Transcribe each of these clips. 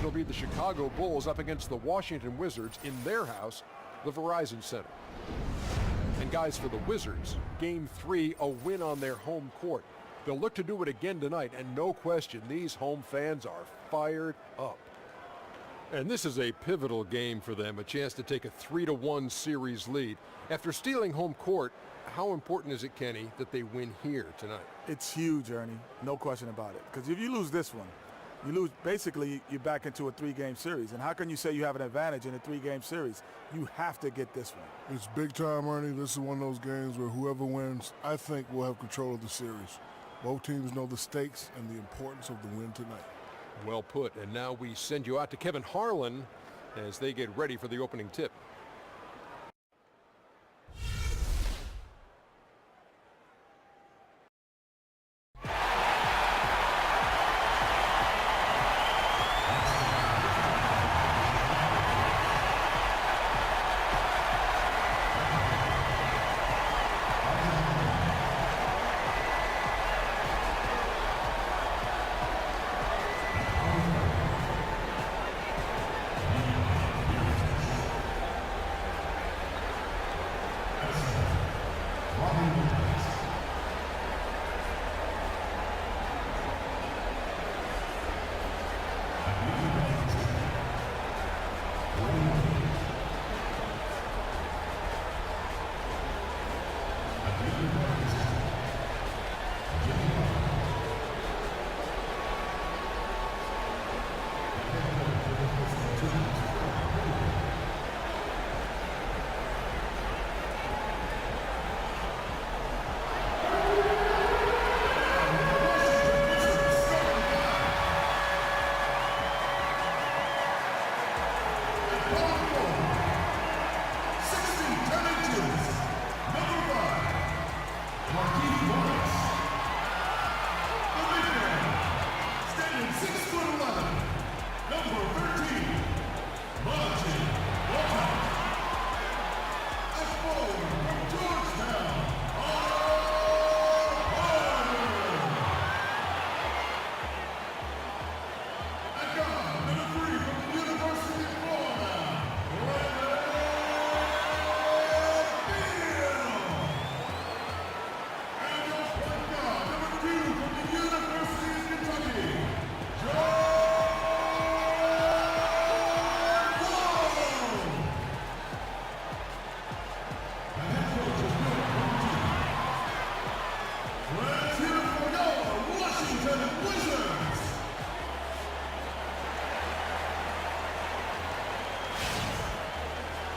will be the Chicago Bulls up against the Washington Wizards in their house, the Verizon Center. And guys, for the Wizards, Game 3, a win on their home court. They'll look to do it again tonight, and no question, these home fans are fired up. And this is a pivotal game for them, a chance to take a 3-1 series lead. After stealing home court, how important is it, Kenny, that they win here tonight? It's huge, Ernie. No question about it. Because if you lose this one, you lose, basically, you're back into a 3-game series. And how can you say you have an advantage in a 3-game series? You have to get this one. It's big time, Ernie. This is one of those games where whoever wins, I think, will have control of the series. Both teams know the stakes and the importance of the win tonight. Well put. And now we send you out to Kevin Harlan as they get ready for the opening tip.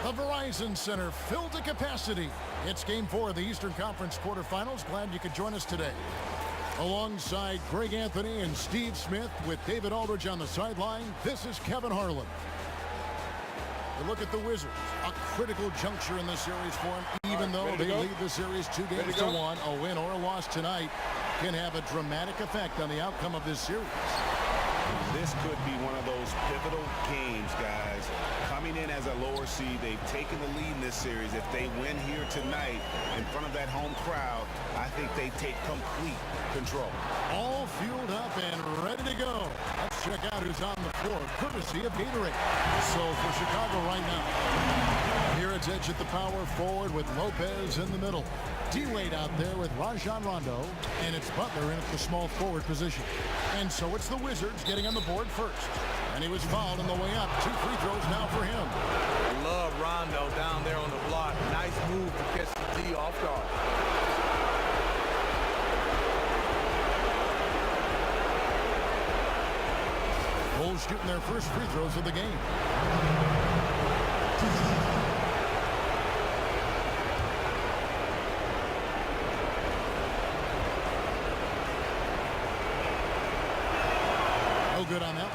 The Verizon Center filled to capacity. It's Game 4 of the Eastern Conference quarterfinals. Glad you could join us today. Alongside Greg Anthony and Steve Smith with David Aldridge on the sideline, this is Kevin Harlan. A look at the Wizards. A critical juncture in the series for them, even though they lead the series 2-1. A win or a loss tonight can have a dramatic effect on the outcome of this series. This could be one of those pivotal games, guys. Coming in as a lower seed, they've taken the lead in this series. If they win here tonight in front of that home crowd, I think they take complete control. All fueled up and ready to go. Let's check out who's on the floor, courtesy of Gatorade. So for Chicago right now, here it's Edge at the power forward with Lopez in the middle. D-Wade out there with Rajon Rondo, and it's Butler in at the small forward position. And so it's the Wizards getting on the board first. And he was fouled on the way up. 2 free throws now for him. I love Rondo down there on the block. Nice move to catch the D off guard. Bulls shooting their first free throws of the game. No good on that.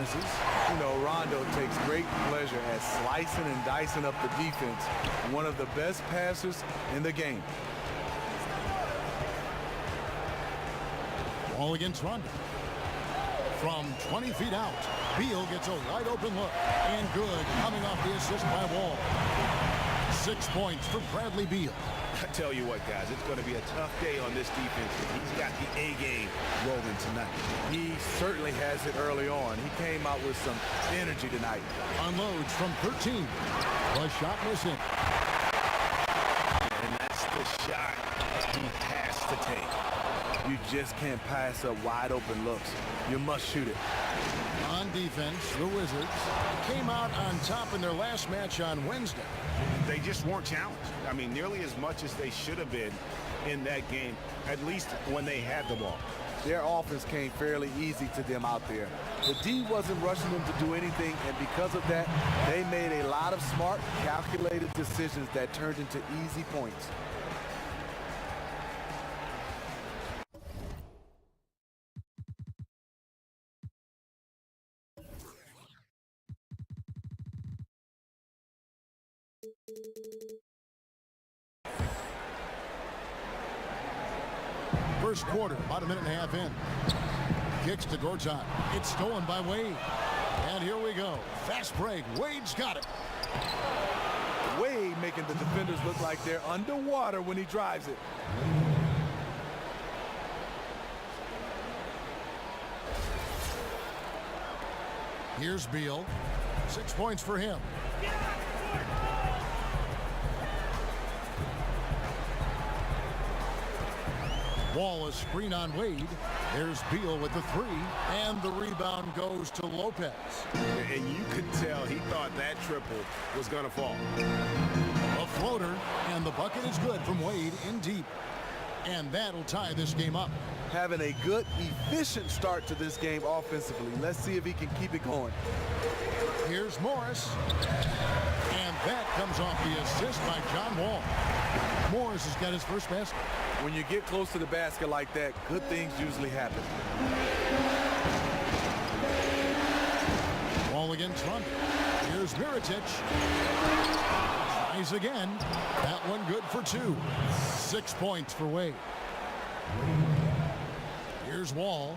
weaknesses. You know, Rondo takes great pleasure at slicing and dicing up the defense. One of the best passers in the game. Ball against Rondo. From 20 feet out, Beal gets a wide open look. And good, coming off the assist by Wall. 6 points for Bradley Beal. I tell you what, guys, it's going to be a tough day on this defense. He's got the A game rolling tonight. He certainly has it early on. He came out with some energy tonight. Unloads from 13. The shot missing. And that's the shot he has to take. You just can't pass up wide open looks. You must shoot it. On defense, the Wizards came out on top in their last match on Wednesday. They just weren't challenged. I mean, nearly as much as they should have been in that game, at least when they had the ball. Their offense came fairly easy to them out there. The D wasn't rushing them to do anything, and because of that, they made a lot of smart, calculated decisions that turned into easy points. First quarter, about a minute and a half in. Kicks to Gortat. It's stolen by Wade. And here we go. Fast break. Wade's got it. Wade making the defenders look like they're underwater when he drives it. Here's Beal. 6 points for him. Wall a screen on Wade. There's Beal with the three, and the rebound goes to Lopez. And you could tell he thought that triple was going to fall. A floater, and the bucket is good from Wade in deep. And that'll tie this game up. Having a good, efficient start to this game offensively. Let's see if he can keep it going. Here's Morris. And that comes off the assist by John Wall. Morris has got his first basket. When you get close to the basket like that, good things usually happen. Wall against Rondo. Here's Mirotic. Tries again. That one good for two. 6 points for Wade. Here's Wall.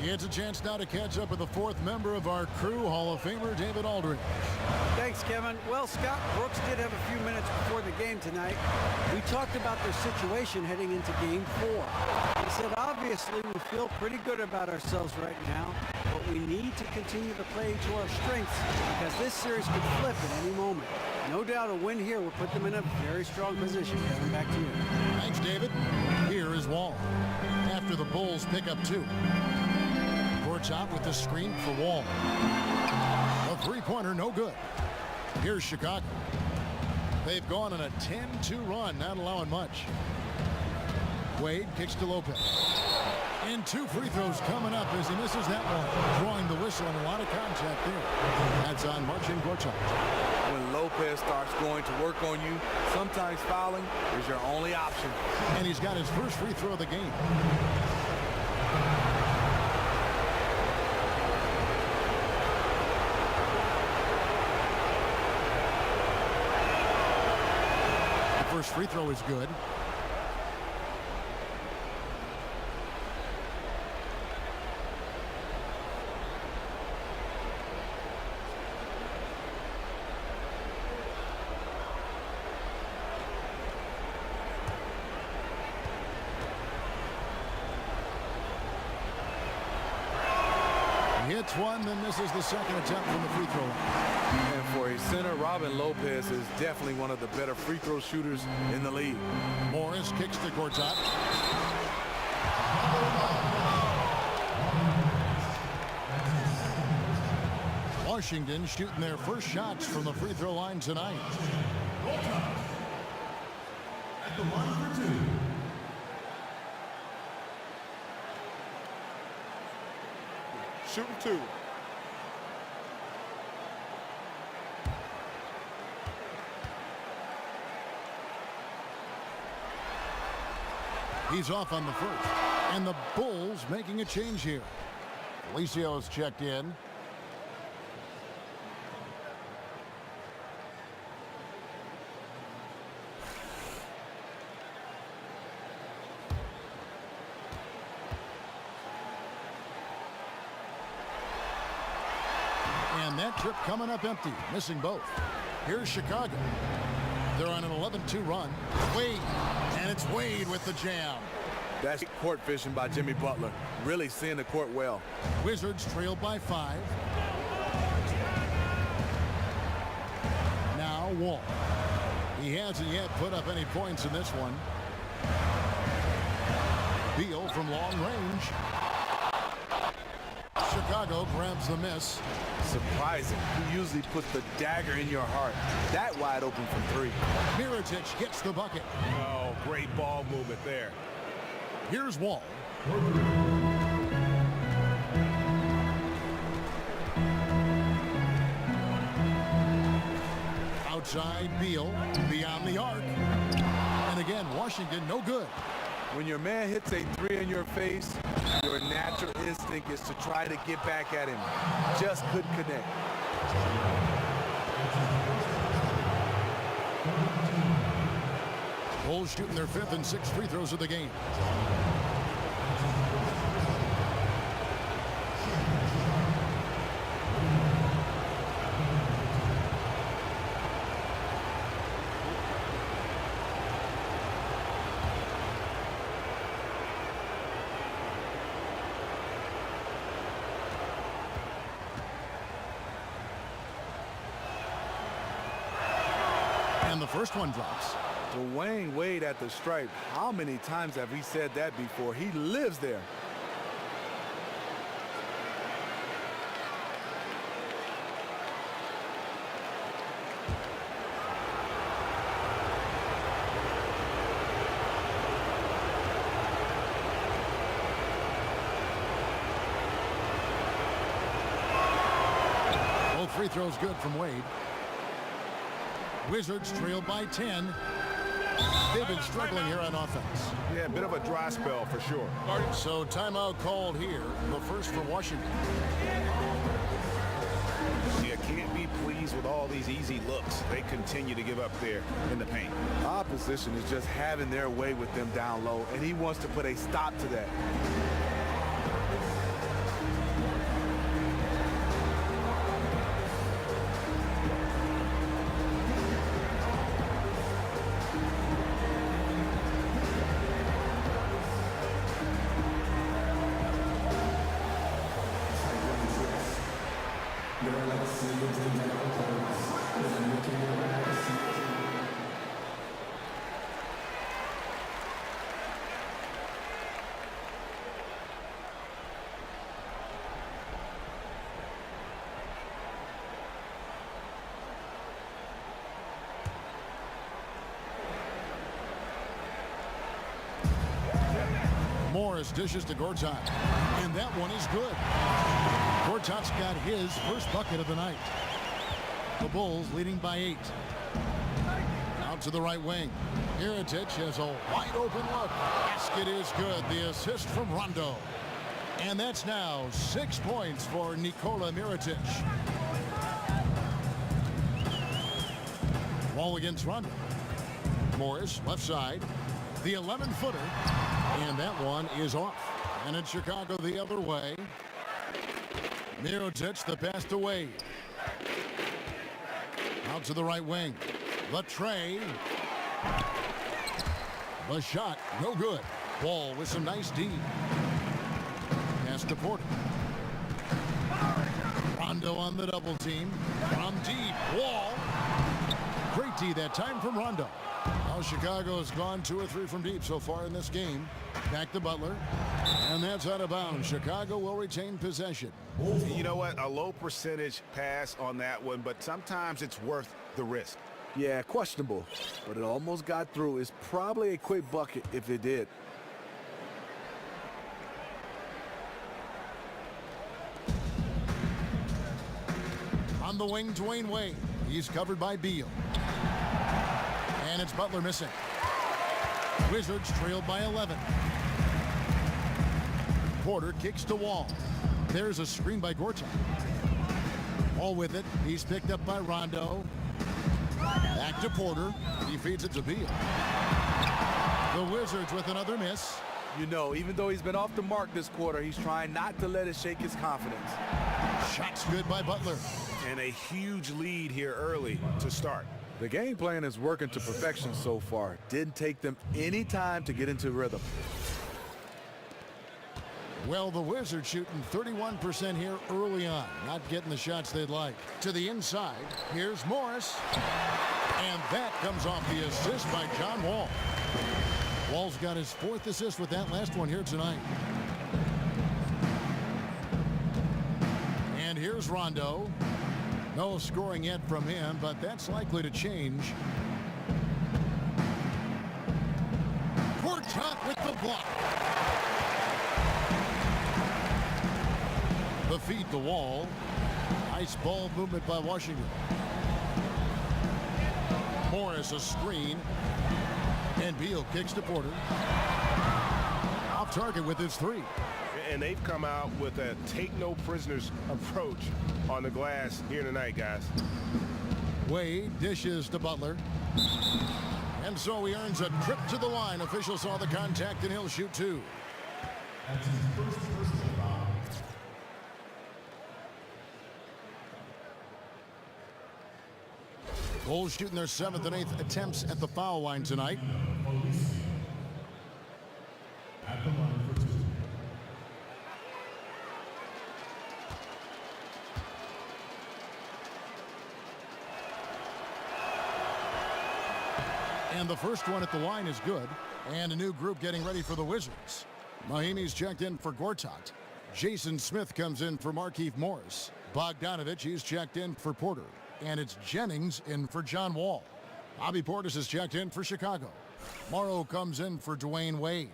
He gets a chance now to catch up with the fourth member of our crew, Hall of Famer David Aldridge. Thanks, Kevin. Well, Scott Brooks did have a few minutes before the game tonight. We talked about their situation heading into Game 4. He said, obviously, we feel pretty good about ourselves right now, but we need to continue to play to our strengths because this series could flip at any moment. No doubt a win here will put them in a very strong position. Kevin, back to you. Thanks, David. Here is Wall. After the Bulls pick up two. Gortat with the screen for Wall. A three-pointer, no good. Here's Chicago. They've gone on a 10-2 run, not allowing much. Wade kicks to Lopez. And two free throws coming up as he misses that one. Drawing the whistle and a lot of contact there. That's on Marcin Gortat. When Lopez starts going to work on you, sometimes fouling is your only option. And he's got his first free throw of the game. The first free throw is good. Hits one, then misses the second attempt from the free throw line. And for a center, Robin Lopez is definitely one of the better free throw shooters in the league. Morris kicks to Gortat. Washington shooting their first shots from the free throw line tonight. At the line for two. Shooting two. He's off on the first. And the Bulls making a change here. Liccio's checked in. And that trip coming up empty, missing both. Here's Chicago. They're on an 11-2 run. Wade, and it's Wade with the jam. That's court fishing by Jimmy Butler. Really seeing the court well. Wizards trailed by 5. Now Wall. He hasn't yet put up any points in this one. Beal from long range. Chicago grabs the miss. Surprising. He usually puts the dagger in your heart. That wide open from 3. Mirotic gets the bucket. Oh, great ball movement there. Here's Wall. Outside Beal, beyond the arc. And again, Washington no good. When your man hits a 3 in your face, your natural instinct is to try to get back at him. Just couldn't connect. Bulls shooting their 5th and 6th free throws of the game. And the first one drops. Dwayne Wade at the stripe. How many times have we said that before? He lives there. Both free throws good from Wade. Wizards trail by 10. They've been struggling here on offense. Yeah, a bit of a dry spell for sure. So timeout called here, the first for Washington. You can't be pleased with all these easy looks they continue to give up there in the paint. Opposition is just having their way with them down low, and he wants to put a stop to that. Morris dishes to Gortat, and that one is good. Gortat's got his first bucket of the night. The Bulls leading by 8. Out to the right wing. Mirotic has a wide open look. Basket is good. The assist from Rondo. And that's now 6 points for Nikola Mirotic. Wall against Rondo. Morris, left side. The 11-footer. And that one is off. And it's Chicago the other way. Mirotic, the pass to Wade. Out to the right wing. The tray. The shot, no good. Wall with some nice D. Pass to Porter. Rondo on the double team. From deep. Wall. Great D that time from Rondo. Now Chicago has gone 2 or 3 from deep so far in this game. Back to Butler. And that's out of bounds. Chicago will retain possession. You know what? A low percentage pass on that one, but sometimes it's worth the risk. Yeah, questionable, but it almost got through. It's probably a quick bucket if it did. On the wing, Dwayne Wade. He's covered by Beal. And it's Butler missing. Wizards trailed by 11. Porter kicks to Wall. There's a screen by Gortat. All with it. He's picked up by Rondo. Back to Porter. He feeds it to Beal. The Wizards with another miss. You know, even though he's been off the mark this quarter, he's trying not to let it shake his confidence. Shots good by Butler. And a huge lead here early to start. The game plan is working to perfection so far. Didn't take them any time to get into rhythm. Well, the Wizards shooting 31% here early on. Not getting the shots they'd like. To the inside, here's Morris. And that comes off the assist by John Wall. Wall's got his 4th assist with that last one here tonight. And here's Rondo. No scoring yet from him, but that's likely to change. Gortat with the block. The feed to Wall. Nice ball movement by Washington. Morris a screen. And Beal kicks to Porter. Off target with his 3. And they've come out with a take no prisoners approach on the glass here tonight, guys. Wade dishes to Butler. And so he earns a trip to the line. Official saw the contact and he'll shoot 2. That's his first personal foul. Bulls shooting their 7th and 8th attempts at the foul line tonight. At the line for 2. And the first one at the line is good. And a new group getting ready for the Wizards. Mahimi's checked in for Gortat. Jason Smith comes in for Markieff Morris. Bogdanovich, he's checked in for Porter. And it's Jennings in for John Wall. Bobby Portis is checked in for Chicago. Morrow comes in for Dwayne Wade.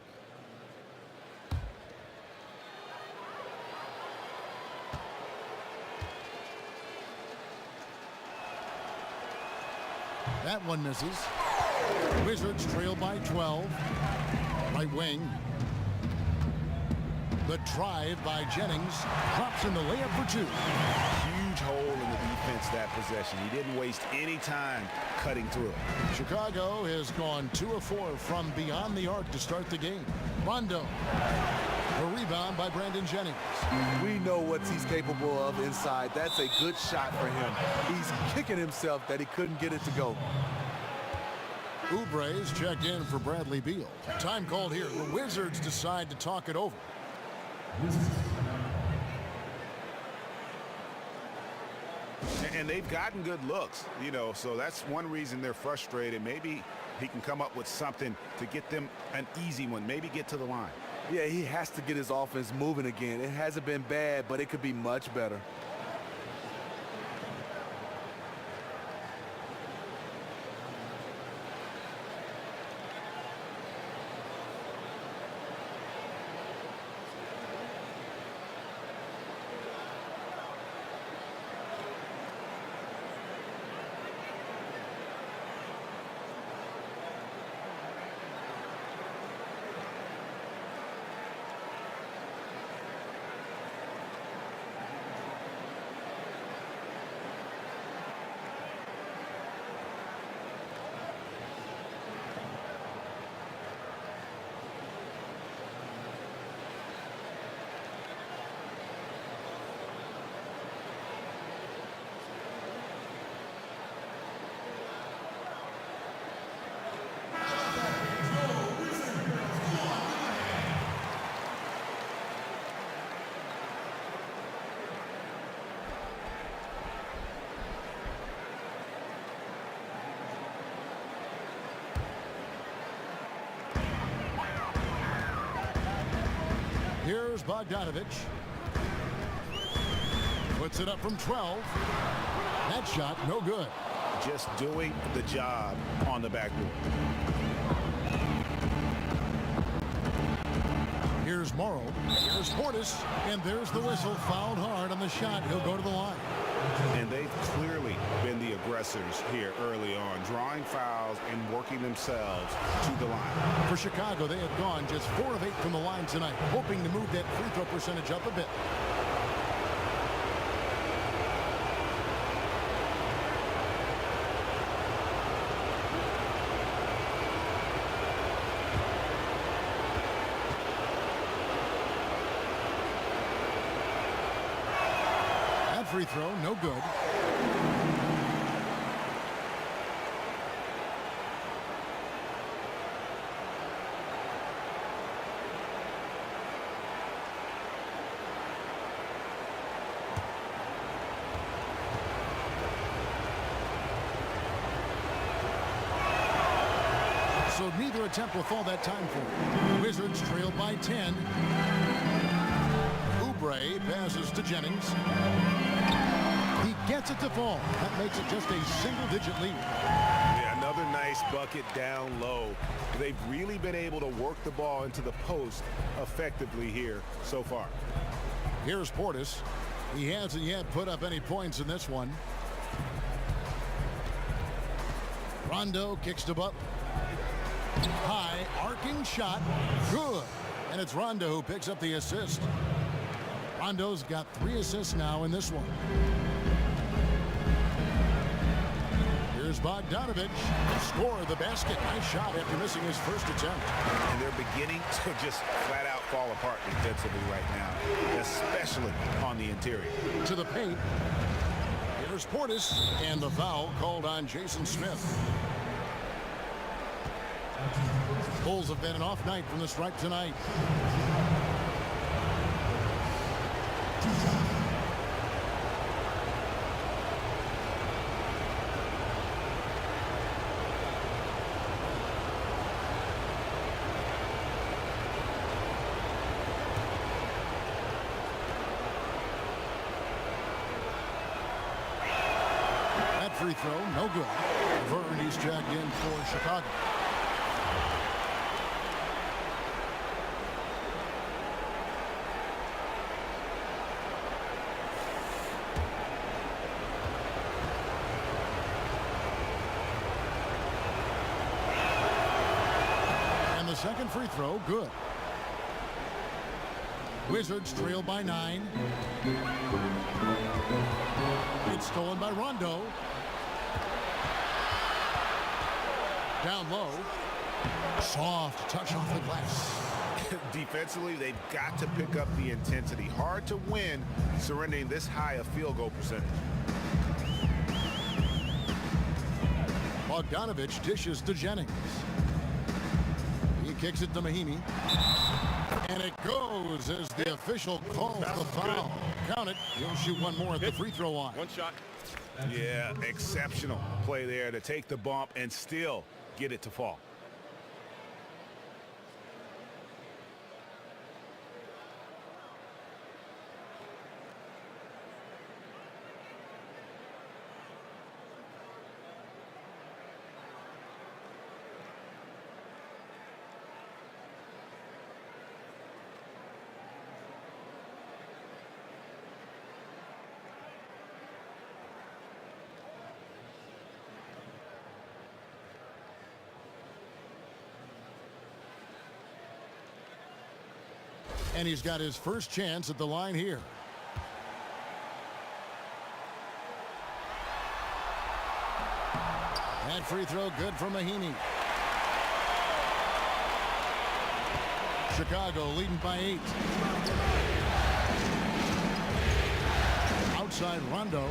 That one misses. Wizards trail by 12. Right wing. The drive by Jennings. Drops in the layup for 2. Huge hole in the defense that possession. He didn't waste any time cutting through. Chicago has gone 2 of 4 from beyond the arc to start the game. Rondo. A rebound by Brandon Jennings. We know what he's capable of inside. That's a good shot for him. He's kicking himself that he couldn't get it to go. Oubre's checked in for Bradley Beal. Time called here. The Wizards decide to talk it over. And they've gotten good looks, you know, so that's one reason they're frustrated. Maybe he can come up with something to get them an easy one, maybe get to the line. Yeah, he has to get his offense moving again. It hasn't been bad, but it could be much better. Here's Bogdanovich. Puts it up from 12. That shot, no good. Just doing the job on the backboard. Here's Morrow. Here's Portis. And there's the whistle. Fouled hard on the shot. He'll go to the line. And they've clearly been the aggressors here early on, drawing fouls and working themselves to the line. For Chicago, they have gone just 4 of 8 from the line tonight, hoping to move that free throw percentage up a bit. free throw, no good. So neither attempt will fall that time for him. Wizards trail by 10. Oubre passes to Jennings. He gets it to fall. That makes it just a single-digit lead. Yeah, another nice bucket down low. They've really been able to work the ball into the post effectively here so far. Here's Portis. He hasn't yet put up any points in this one. Rondo kicks to Butler. High arcing shot, good, and it's Rondo who picks up the assist. Rondo's got 3 assists now in this one. Here's Bogdanovich, score the basket. Nice shot after missing his first attempt. And they're beginning to just flat out fall apart defensively right now, especially on the interior. To the paint. Here's Portis, and the foul called on Jason Smith. Bulls have been an off night from the stripe tonight. That free throw, no good. Vern, he's checked in for Chicago. Second free throw, good. Wizards trail by 9. It's stolen by Rondo. Down low. Soft touch off the glass. Defensively, they've got to pick up the intensity. Hard to win surrendering this high a field goal percentage. Bogdanovich dishes to Jennings. Kicks it to Mahinmi. And it goes as the official calls the foul. Count it. He'll shoot one more at the free throw line. One shot. Yeah, exceptional play there to take the bump and still get it to fall. And he's got his first chance at the line here. That free throw good for Mahinmi. Chicago leading by 8. Outside Rondo.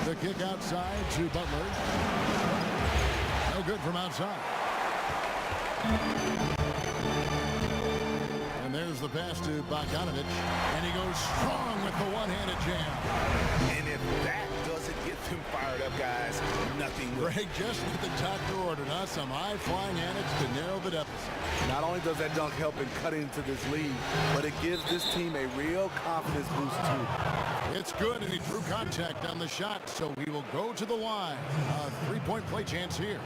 The kick outside to Butler. No good from outside. And there's the pass to Bogdanovich, and he goes strong with the one-handed jam. And if that doesn't get them fired up, guys, nothing will. Greg, just with the doctor ordered us some high-flying antics to narrow the deficit. Not only does that dunk help in cutting into this lead, but it gives this team a real confidence boost, too. It's good, and he drew contact on the shot, so he will go to the line. A three-point play chance here.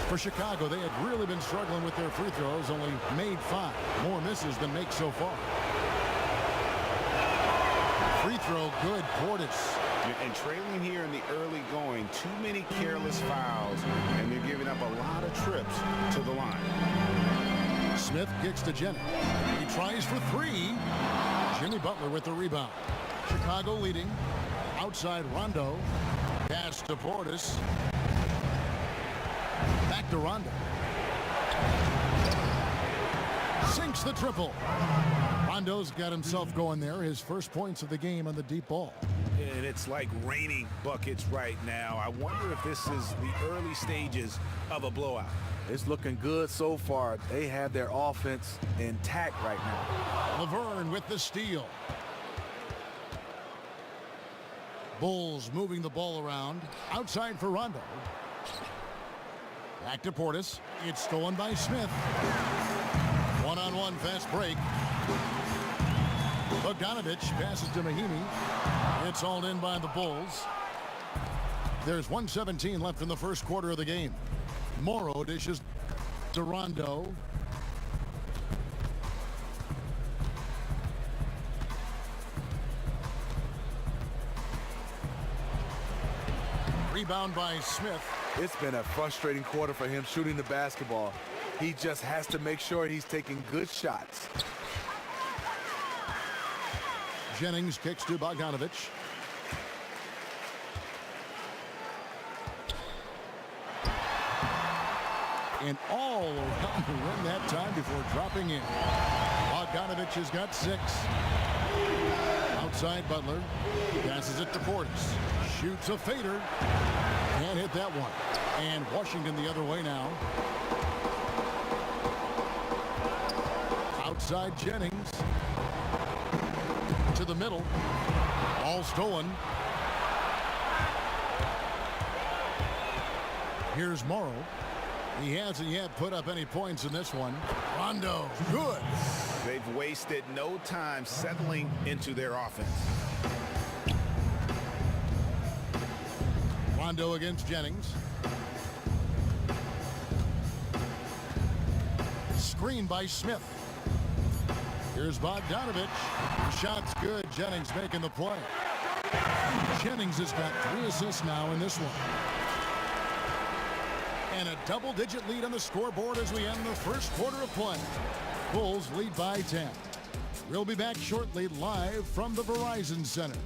For Chicago, they had really been struggling with their free throws, only made 5. More misses than makes so far. Free throw, good, Portis. And trailing here in the early going, too many careless fouls, and they're giving up a lot of trips to the line. Smith kicks to Jennings. He tries for 3. Jimmy Butler with the rebound. Chicago leading. Outside Rondo. Pass to Portis. Back to Rondo. Sinks the triple. Rondo's got himself going there. His first points of the game on the deep ball. And it's like raining buckets right now. I wonder if this is the early stages of a blowout. It's looking good so far. They have their offense intact right now. Laverne with the steal. Bulls moving the ball around. Outside for Rondo. Back to Portis. It's stolen by Smith. One-on-one fast break. Bogdanovich passes to Mahimi. It's hauled in by the Bulls. There's 1:17 left in the first quarter of the game. Morrow dishes to Rondo. Rebound by Smith. It's been a frustrating quarter for him shooting the basketball. He just has to make sure he's taking good shots. Jennings kicks to Bogdanovich. And all around the rim that time before dropping in. Bogdanovich has got 6. Outside Butler. Passes it to Portis. Shoots a fader. Can't hit that one. And Washington the other way now. Outside Jennings. To the middle. Ball stolen. Here's Morrow. He hasn't yet put up any points in this one. Rondo, good. They've wasted no time settling into their offense. Rondo against Jennings. Screen by Smith. Here's Bogdanovich. The shot's good. Jennings making the play. Jennings has got 3 assists now in this one. And a double-digit lead on the scoreboard as we end the first quarter of play. Bulls lead by 10. We'll be back shortly live from the Verizon Center.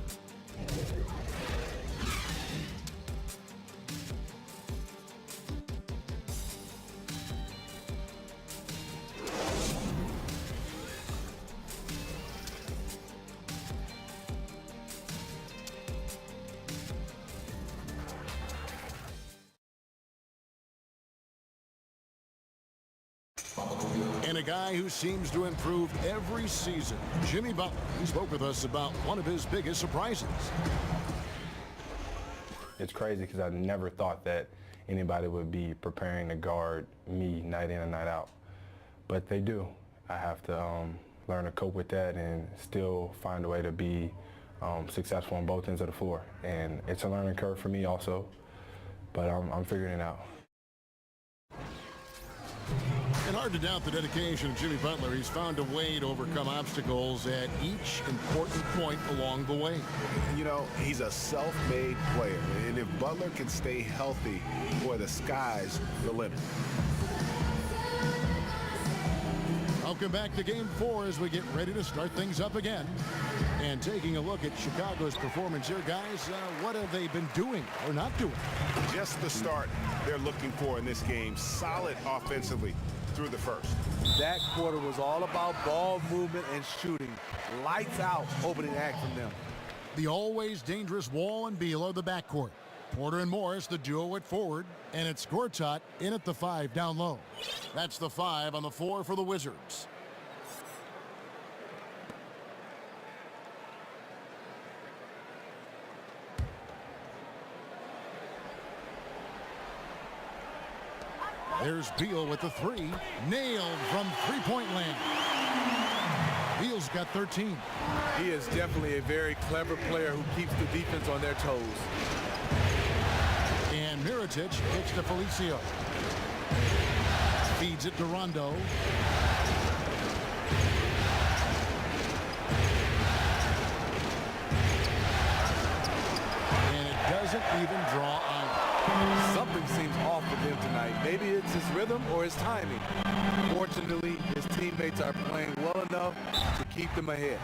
And a guy who seems to improve every season, Jimmy Butler. He spoke with us about one of his biggest surprises. It's crazy because I never thought that anybody would be preparing to guard me night in and night out. But they do. I have to learn to cope with that and still find a way to be successful on both ends of the floor. And it's a learning curve for me also, but I'm figuring it out. And hard to doubt the dedication of Jimmy Butler. He's found a way to overcome obstacles at each important point along the way. You know, he's a self-made player, and if Butler can stay healthy, boy, the sky's the limit. Welcome back to Game 4 as we get ready to start things up again. And taking a look at Chicago's performance here, guys, what have they been doing or not doing? Just the start they're looking for in this game. Solid offensively through the first. That quarter was all about ball movement and shooting. Lights out opening act from them. The always dangerous Wall and Beal are the backcourt. Porter and Morris, the duo at forward. And it's Gortat in at the 5 down low. That's the 5 on the 4 for the Wizards. There's Beal with the 3. Nailed from three-point land. Beal's got 13. He is definitely a very clever player who keeps the defense on their toes. And Mirotic kicks to Felicio. Feeds it to Rondo. And it doesn't even draw out. Something seems off with him tonight. Maybe it's his rhythm or his timing. Fortunately, his teammates are playing well enough to keep them ahead.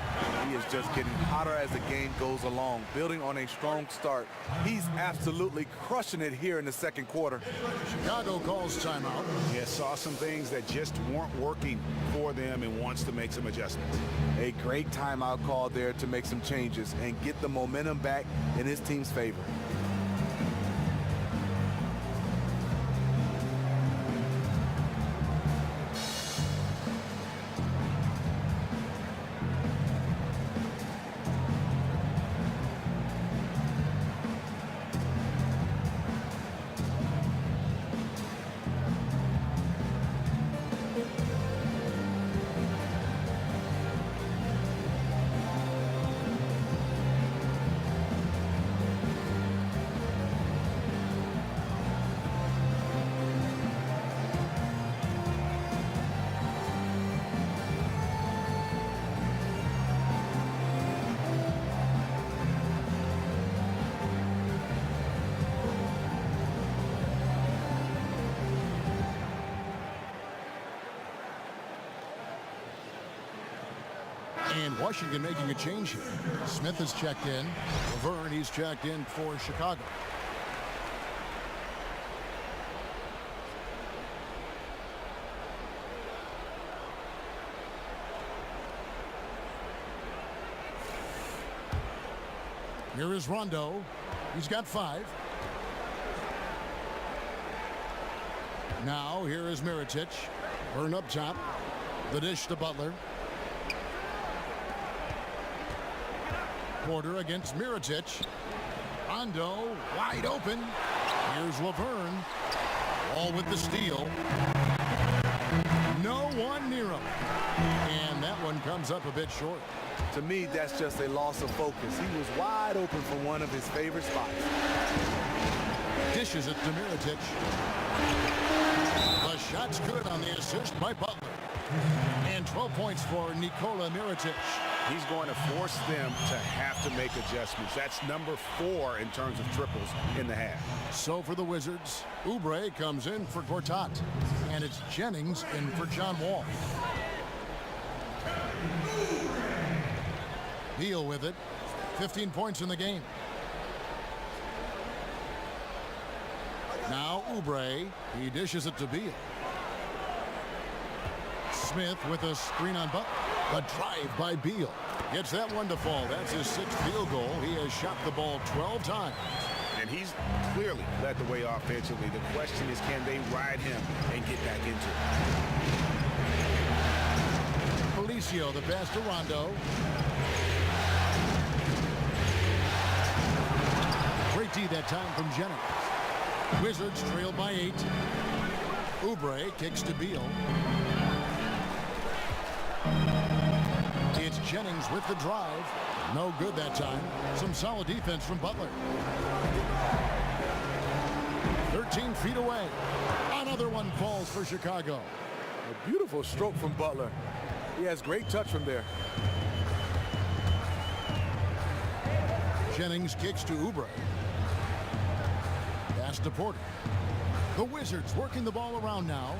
He is just getting hotter as the game goes along, building on a strong start. He's absolutely crushing it here in the second quarter. Chicago calls timeout. Yeah, saw some things that just weren't working for them and wants to make some adjustments. A great timeout call there to make some changes and get the momentum back in his team's favor. And Washington making a change here. Smith has checked in. Laverne, he's checked in for Chicago. Here is Rondo. He's got 5. Now here is Mirotic. Burn up top. The dish to Butler. Porter against Mirotic. Rondo wide open. Here's Laverne. All with the steal. No one near him. And that one comes up a bit short. To me, that's just a loss of focus. He was wide open for one of his favorite spots. Dishes it to Mirotic. The shot's good on the assist by Butler. And 12 points for Nikola Mirotic. He's going to force them to have to make adjustments. That's number 4 in terms of triples in the half. So for the Wizards, Oubre comes in for Gortat. And it's Jennings in for John Wall. Beal with it. 15 points in the game. Now Oubre. He dishes it to Beal. Smith with a screen on Butler. A drive by Beal. Gets that one to fall. That's his 6th field goal. He has shot the ball 12 times. And he's clearly led the way offensively. The question is, can they ride him and get back into it? Felicio, the pass to Rondo. Great D that time from Jennings. Wizards trail by 8. Oubre kicks to Beal. It's Jennings with the drive. No good that time. Some solid defense from Butler. 13 feet away. Another one falls for Chicago. A beautiful stroke from Butler. He has great touch from there. Jennings kicks to Oubre. Pass to Porter. The Wizards working the ball around now.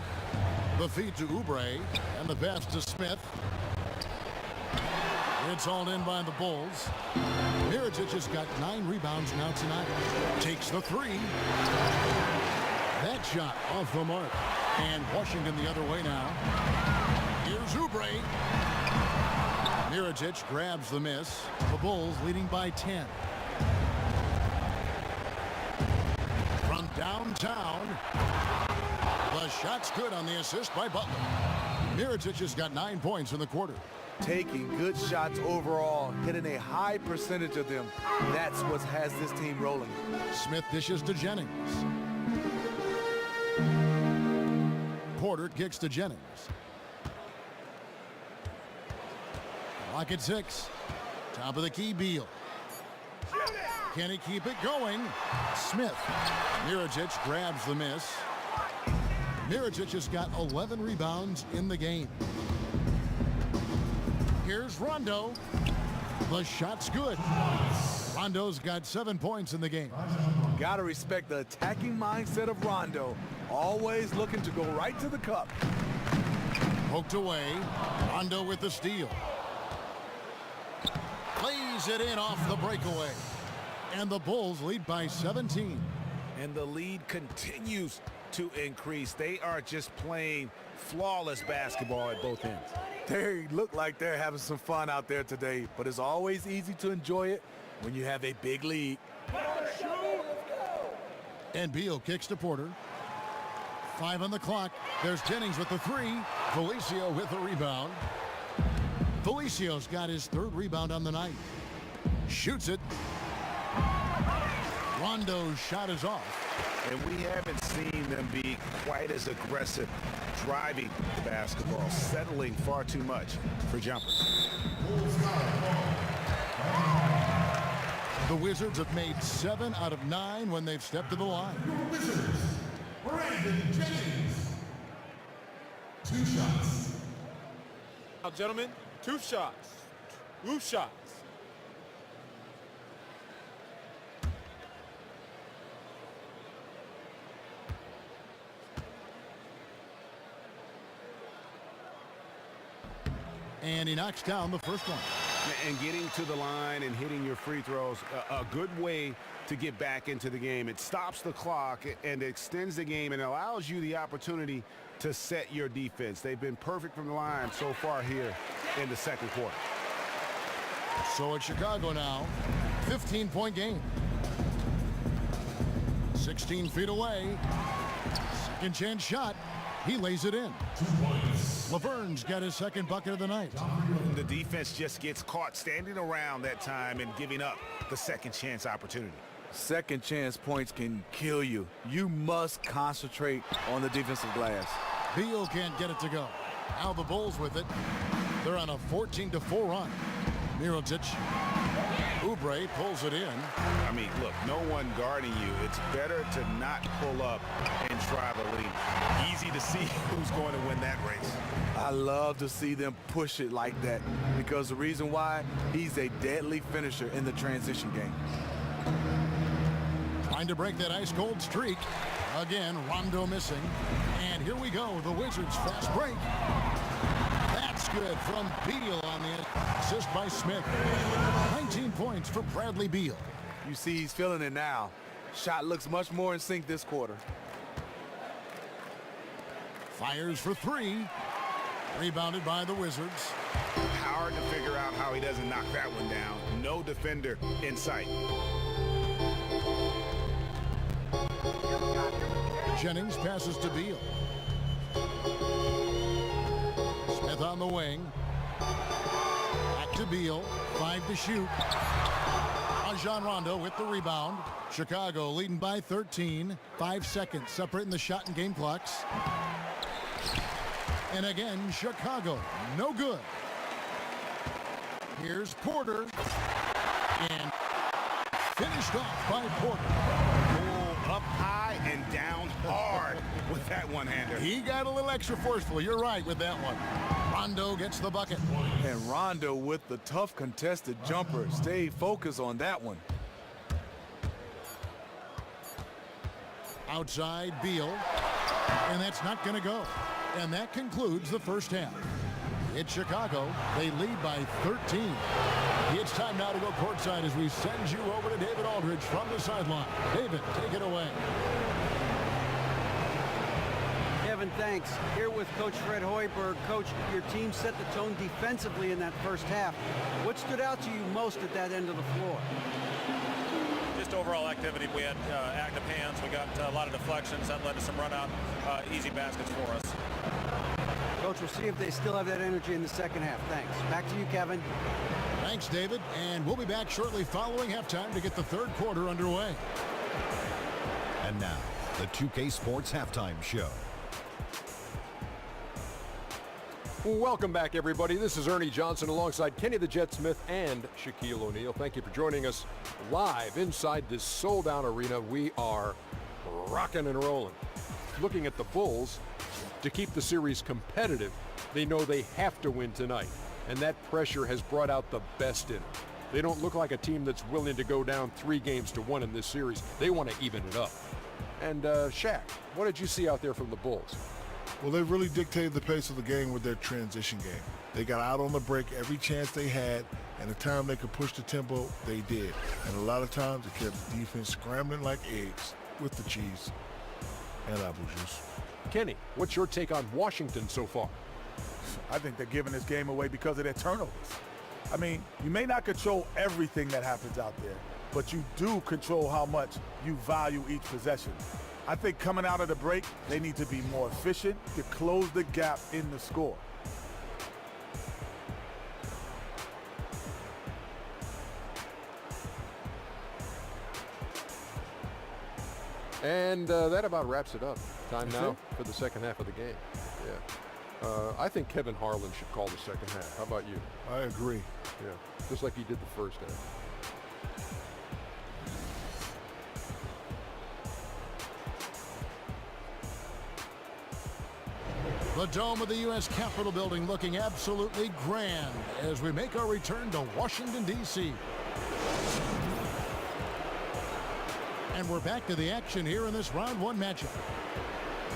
The feed to Oubre and the pass to Smith. It's hauled in by the Bulls. Mirotic has got 9 rebounds now tonight. Takes the 3. That shot off the mark. And Washington the other way now. Here's Oubre. Mirotic grabs the miss. The Bulls leading by 10. From downtown. The shot's good on the assist by Butler. Mirotic has got 9 points in the quarter. Taking good shots overall, hitting a high percentage of them. That's what has this team rolling. Smith dishes to Jennings. Porter kicks to Jennings. Clock at 6. Top of the key, Beal. Can he keep it going? Smith. Mirotic grabs the miss. Mirotic has got 11 rebounds in the game. Here's Rondo. The shot's good. Rondo's got 7 points in the game. Gotta respect the attacking mindset of Rondo. Always looking to go right to the cup. Poked away. Rondo with the steal. Plays it in off the breakaway. And the Bulls lead by 17. And the lead continues to increase. They are just playing flawless basketball at both ends. They look like they're having some fun out there today, but it's always easy to enjoy it when you have a big lead. And Beal kicks to Porter. 5 on the clock. There's Jennings with the 3. Felicio with the rebound. Felicio's got his 3rd rebound on the night. Shoots it. Rondo's shot is off. And we haven't seen them be quite as aggressive driving the basketball, settling far too much for jumpers. The Wizards have made 7 out of 9 when they've stepped to the line. Wizards, Brandon Jennings. 2 shots. Now, gentlemen, 2 shots. 2 shots. And he knocks down the first one. And getting to the line and hitting your free throws, a good way to get back into the game. It stops the clock and extends the game and allows you the opportunity to set your defense. They've been perfect from the line so far here in the second quarter. So it's Chicago now. 15-point game. 16 feet away. Second chance shot. He lays it in. 2 points. Laverne's got his 2nd bucket of the night. The defense just gets caught standing around that time and giving up the second chance opportunity. Second chance points can kill you. You must concentrate on the defensive glass. Beal can't get it to go. Now the Bulls with it. They're on a 14-4 run. Mirotic. Oubre pulls it in. I mean, look, no one guarding you. It's better to not pull up and try the lead. Easy to see who's going to win that race. I love to see them push it like that because the reason why, he's a deadly finisher in the transition game. Trying to break that ice-cold streak. Again, Rondo missing. And here we go, the Wizards fast break. That's good from Beal on the assist by Smith. 19 points for Bradley Beal. You see he's feeling it now. Shot looks much more in sync this quarter. Fires for 3. Rebounded by the Wizards. Hard to figure out how he doesn't knock that one down. No defender in sight. Jennings passes to Beal. Smith on the wing. Back to Beal. 5 to shoot. Rajon Rondo with the rebound. Chicago leading by 13. 5 seconds separating the shot and game clocks. And again, Chicago, no good. Here's Porter. And finished off by Porter. Pull up high and down hard with that one-hander. He got a little extra forceful. You're right with that one. Rondo gets the bucket. And Rondo with the tough contested jumper. Stay focused on that one. Outside Beal. And that's not going to go. And that concludes the first half. It's Chicago. They lead by 13. It's time now to go courtside as we send you over to David Aldridge from the sideline. David, take it away. Kevin, thanks. Here with Coach Fred Hoiberg. Coach, your team set the tone defensively in that first half. What stood out to you most at that end of the floor? Just overall activity. We had active hands. We got a lot of deflections. That led to some run-out, easy baskets for us. Coach, we'll see if they still have that energy in the second half. Thanks. Back to you, Kevin. Thanks, David. And we'll be back shortly following halftime to get the third quarter underway. And now, the 2K Sports Halftime Show. Welcome back, everybody. This is Ernie Johnson alongside Kenny the Jet Smith and Shaquille O'Neal. Thank you for joining us live inside this sold-out arena. We are rocking and rolling. Looking at the Bulls, to keep the series competitive, they know they have to win tonight, and that pressure has brought out the best in them. They don't look like a team that's willing to go down 3-1 in this series. They want to even it up. And Shaq, what did you see out there from the Bulls? Well, they really dictated the pace of the game with their transition game. They got out on the break every chance they had, and the time they could push the tempo, they did. And a lot of times it kept the defense scrambling like eggs with the cheese and apple juice. Kenny, what's your take on Washington so far? I think they're giving this game away because of their turnovers. I mean, you may not control everything that happens out there, but you do control how much you value each possession. I think coming out of the break, they need to be more efficient to close the gap in the score. And that about wraps it up. Time now for the second half of the game. Yeah. I think Kevin Harlan should call the second half. How about you? I agree. Yeah, just like he did the first half. The dome of the U.S. Capitol building looking absolutely grand as we make our return to Washington, D.C. And we're back to the action here in this round one matchup.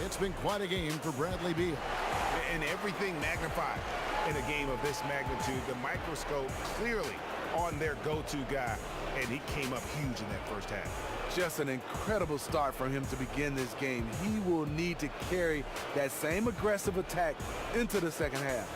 It's been quite a game for Bradley Beal. And everything magnified in a game of this magnitude. The microscope clearly on their go-to guy, and he came up huge in that first half. Just an incredible start from him to begin this game. He will need to carry that same aggressive attack into the second half.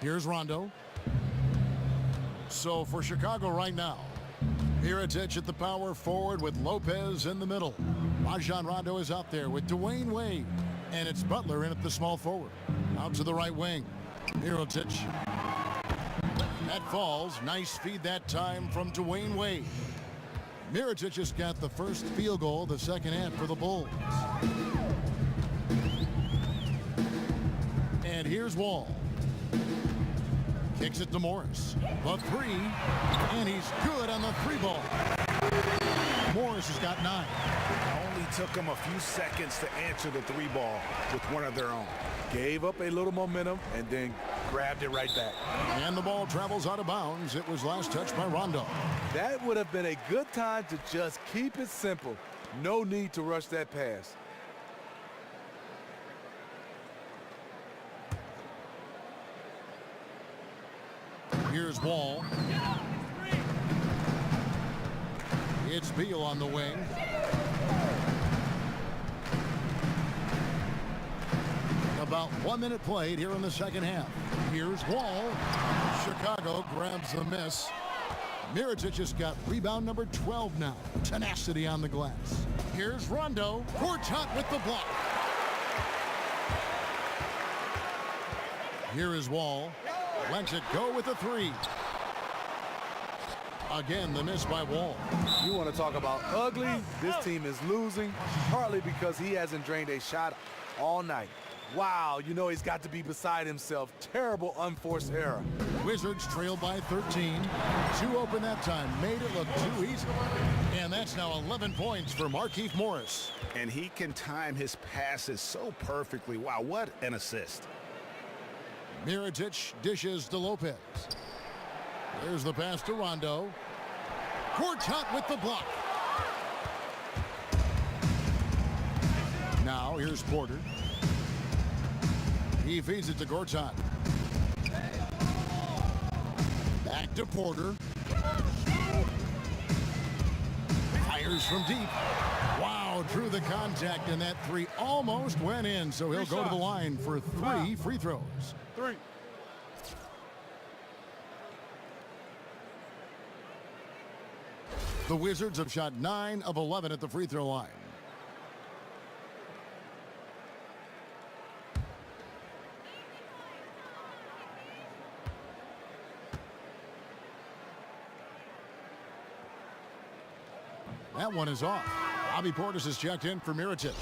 Here's Rondo. So for Chicago right now, Mirotic at the power forward with Lopez in the middle. Rajon Rondo is out there with Dwayne Wade. And it's Butler in at the small forward. Out to the right wing. Mirotic. That falls. Nice feed that time from Dwayne Wade. Mirotic just got the first field goal of the second half for the Bulls. And here's Wall. Kicks it to Morris. The three, and he's good on the three ball. Morris has got 9. Only took him a few seconds to answer the three ball with one of their own. Gave up a little momentum and then grabbed it right back. And the ball travels out of bounds. It was last touched by Rondo. That would have been a good time to just keep it simple. No need to rush that pass. Here's Wall. It's Beal on the wing. About 1 minute played here in the second half. Here's Wall. Chicago grabs the miss. Mirotic just got rebound number 12 now. Tenacity on the glass. Here's Rondo. Gortat with the block. Here is Wall. Lets it go with a three. Again, the miss by Wall. You want to talk about ugly? This team is losing, partly because he hasn't drained a shot all night. Wow, you know he's got to be beside himself. Terrible unforced error. Wizards trailed by 13. 2 open that time. Made it look too easy. And that's now 11 points for Markieff Morris. And he can time his passes so perfectly. Wow, what an assist. Mirotic dishes to Lopez. There's the pass to Rondo. Gortat with the block. Now here's Porter. He feeds it to Gortat. Back to Porter. Fires from deep. Wow, drew the contact, and that three almost went in, so he'll go to the line for 3 free throws. 3. The Wizards have shot 9 of 11 at the free throw line. That one is off. Bobby Portis is checked in for Mirotic.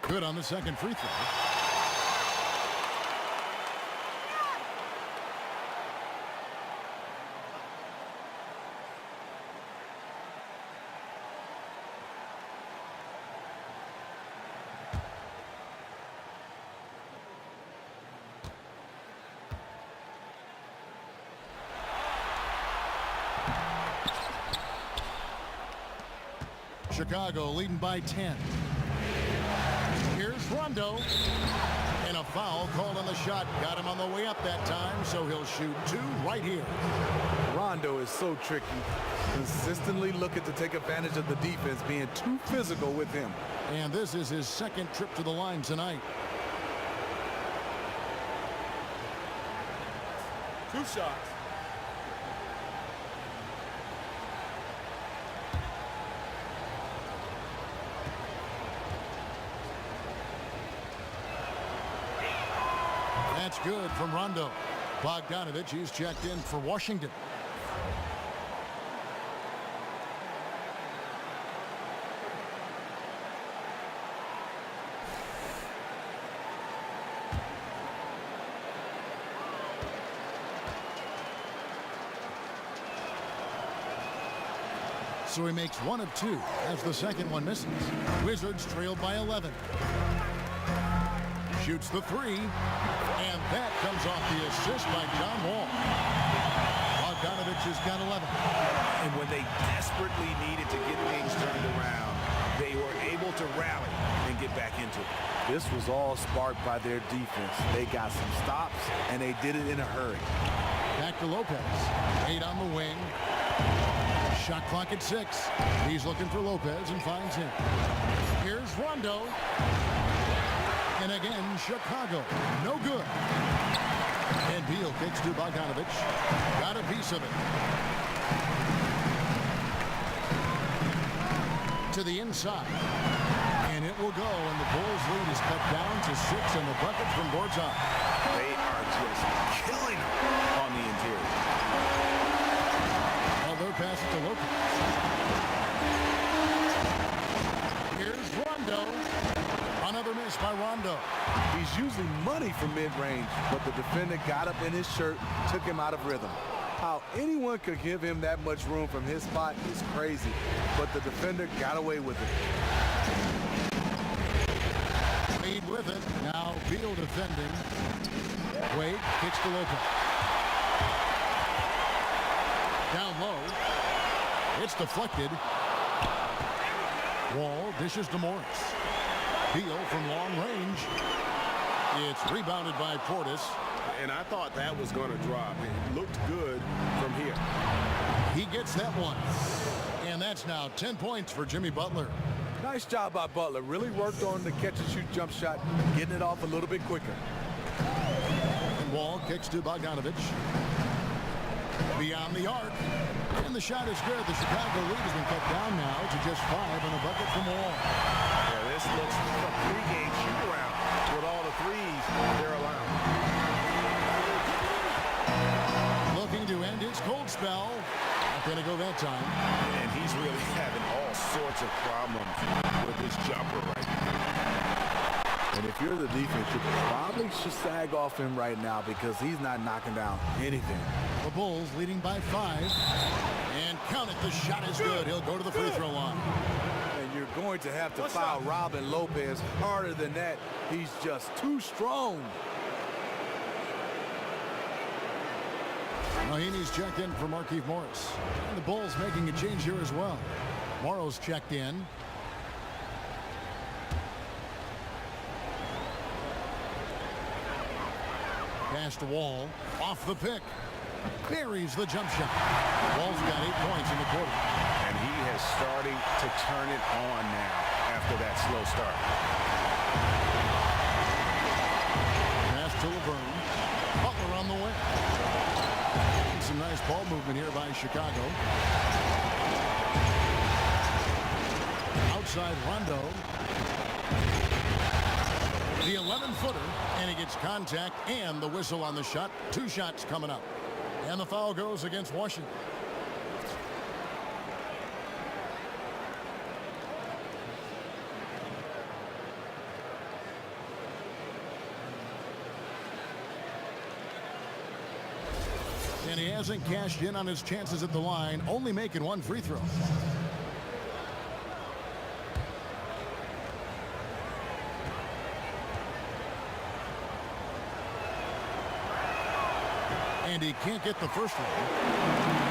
Good on the second free throw. Chicago leading by 10. Here's Rondo. And a foul called on the shot. Got him on the way up that time, so he'll shoot two right here. Rondo is so tricky. Consistently looking to take advantage of the defense being too physical with him. And this is his second trip to the line tonight. Two shots. That's good from Rondo. Bogdanovich, he's checked in for Washington. So he makes one of two as the second one misses. Wizards trailed by 11. Shoots the three, and that comes off the assist by John Wall. Bogdanovich has got 11. And when they desperately needed to get things turned around, they were able to rally and get back into it. This was all sparked by their defense. They got some stops, and they did it in a hurry. Back to Lopez. 8 on the wing. Shot clock at 6. He's looking for Lopez and finds him. Here's Rondo. And again, Chicago. No good. And Beal kicks to Bogdanovich. Got a piece of it. To the inside. And it will go, and the Bulls lead is cut down to 6, and the bucket from Gortat. They are just killing them on the interior. Although pass it to Lopez. Here's Rondo. Another miss by Rondo. He's usually money from mid-range, but the defender got up in his shirt, took him out of rhythm. How anyone could give him that much room from his spot is crazy, but the defender got away with it. Lead with it. Now Beal defending. Wade kicks to Lopez. Down low. It's deflected. Wall dishes to Morris. Beal from long range. It's rebounded by Portis. And I thought that was going to drop. It looked good from here. He gets that one. And that's now 10 points for Jimmy Butler. Nice job by Butler. Really worked on the catch-and-shoot jump shot, getting it off a little bit quicker. And Wall kicks to Bogdanovich. Beyond the arc. And the shot is good. The Chicago lead has been cut down now to just 5 on a bucket from Wall. Yeah, this looks like a three-game shoot-around with all the threes they're allowing. Looking to end his cold spell. Not going to go that time. And he's really having all sorts of problems with his jumper right now. And if you're the defense, you probably should sag off him right now because he's not knocking down anything. The Bulls leading by 5. And count it, the shot is good. He'll go to the free throw line. And you're going to have to foul Robin Lopez harder than that. He's just too strong. Mahinmi's checked in for Markieff Morris. And the Bulls making a change here as well. Morrow's checked in. Pass to Wall. Off the pick. Buries the jump shot. Wall's got 8 points in the quarter. And he is starting to turn it on now after that slow start. Pass to LeBron. Butler on the way. Some nice Nice ball movement here by Chicago. Outside Rondo. The 11-footer, and he gets contact and the whistle on the shot. 2 shots coming up. And the foul goes against Washington. And he hasn't cashed in on his chances at the line, only making 1 free throw. And he can't get the first one.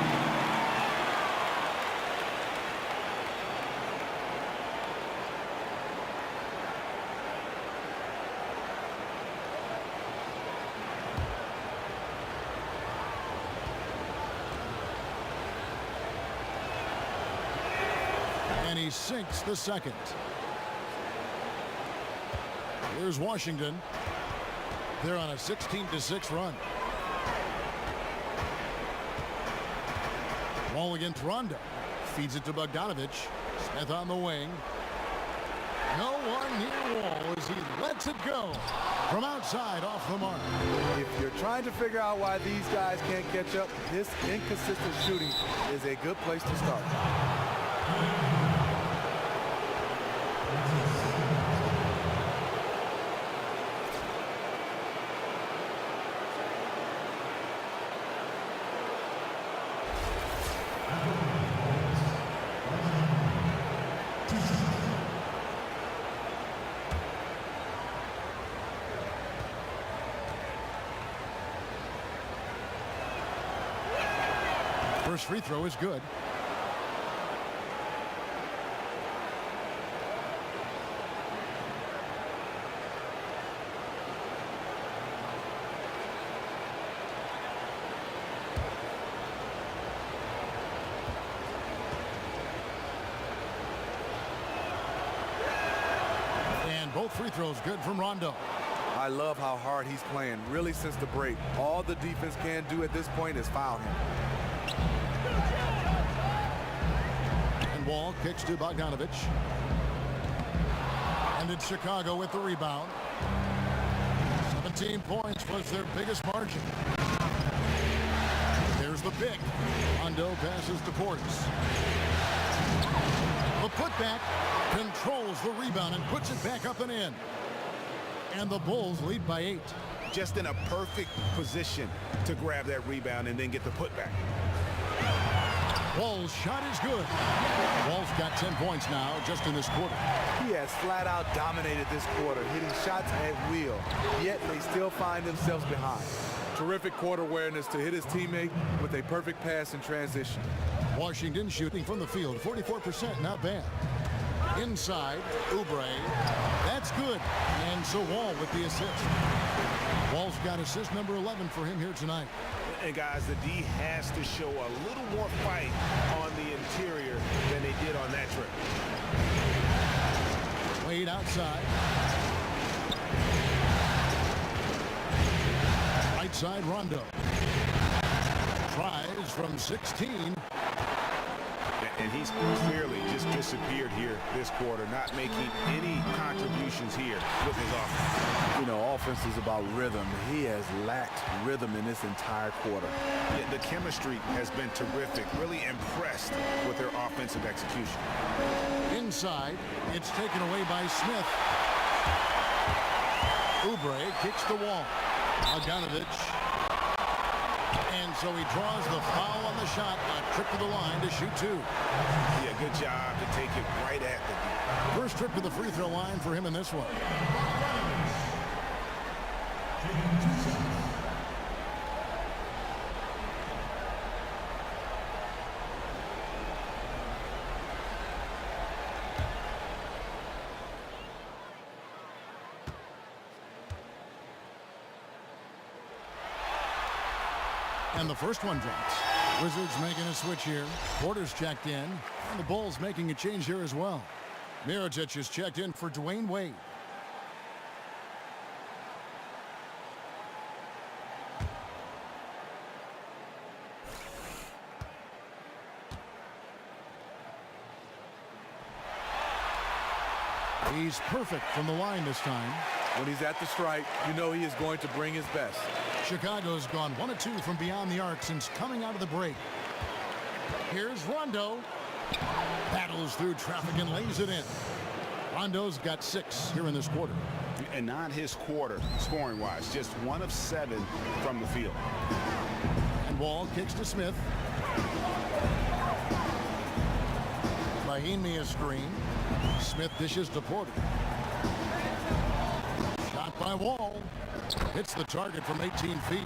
And he sinks the second. Here's Washington. They're on a 16-6 run. Ball against Rondo. Feeds it to Bogdanovich. Smith on the wing. No one near Wall as he lets it go from outside off the mark. If you're trying to figure out why these guys can't catch up, this inconsistent shooting is a good place to start. First free throw is good. And both free throws good from Rondo. I love how hard he's playing, really since the break. All the defense can do at this point is foul him. And Wall kicks to Bogdanovich. And it's Chicago with the rebound. 17 points was their biggest margin. There's the pick. Rondo passes to Portis. The putback controls the rebound and puts it back up and in. And the Bulls lead by 8. Just in a perfect position to grab that rebound and then get the putback. Wall's shot is good. Wall's got 10 points now just in this quarter. He has flat out dominated this quarter, hitting shots at will, yet they still find themselves behind. Terrific court awareness to hit his teammate with a perfect pass in transition. Washington shooting from the field, 44%, not bad. Inside, Oubre. That's good. And so Wall with the assist. Wall's got assist number 11 for him here tonight. And guys, the D has to show a little more fight on the interior than they did on that trip. Wade outside. Right side, Rondo. Tries from 16. And he's clearly just disappeared here this quarter, not making any contributions here with his offense. You know, offense is about rhythm. He has lacked rhythm in this entire quarter. Yeah, the chemistry has been terrific. Really impressed with their offensive execution. Inside, it's taken away by Smith. Oubre kicks the Wall. Bogdanovich. And so he draws the foul on the shot. A trip to the line to shoot 2. Yeah, good job to take it right at the D. First trip to the free throw line for him in this one. And the first one drops. Wizards making a switch here. Porter's checked in. And the Bulls making a change here as well. Mirotic is checked in for Dwayne Wade. He's perfect from the line this time. When he's at the stripe, you know he is going to bring his best. Chicago's gone 1 of 2 from beyond the arc since coming out of the break. Here's Rondo. Battles through traffic and lays it in. Rondo's got 6 here in this quarter. And not his quarter, scoring-wise. Just 1 of 7 from the field. And Wall kicks to Smith. Mahimi a screen. Smith dishes to Porter. Shot by Wall. Hits the target from 18 feet.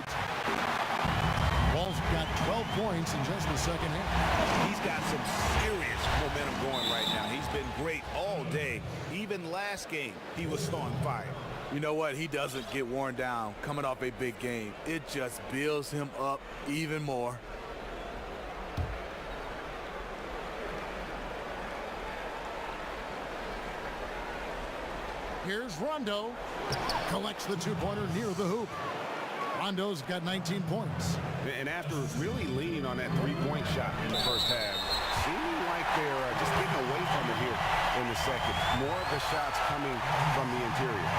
Wall's got 12 points in just the second half. He's got some serious momentum going right now. He's been great all day. Even last game, he was on fire. You know what? He doesn't get worn down coming off a big game. It just builds him up even more. Here's Rondo. Collects the two-pointer near the hoop. Rondo's got 19 points. And after really leaning on that three-point shot in the first half, seeming like they're just getting away from it here in the second. More of the shots coming from the interior.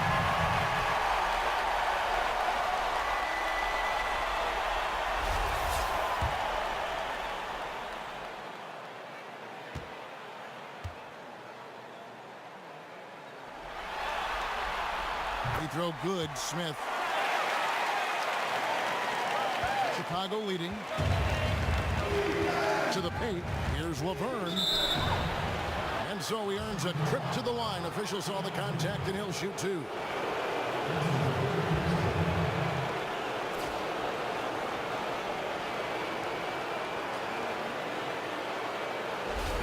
Free throw good, Smith. Chicago leading. To the paint. Here's Laverne. And so he earns a trip to the line. Officials saw the contact and he'll shoot 2.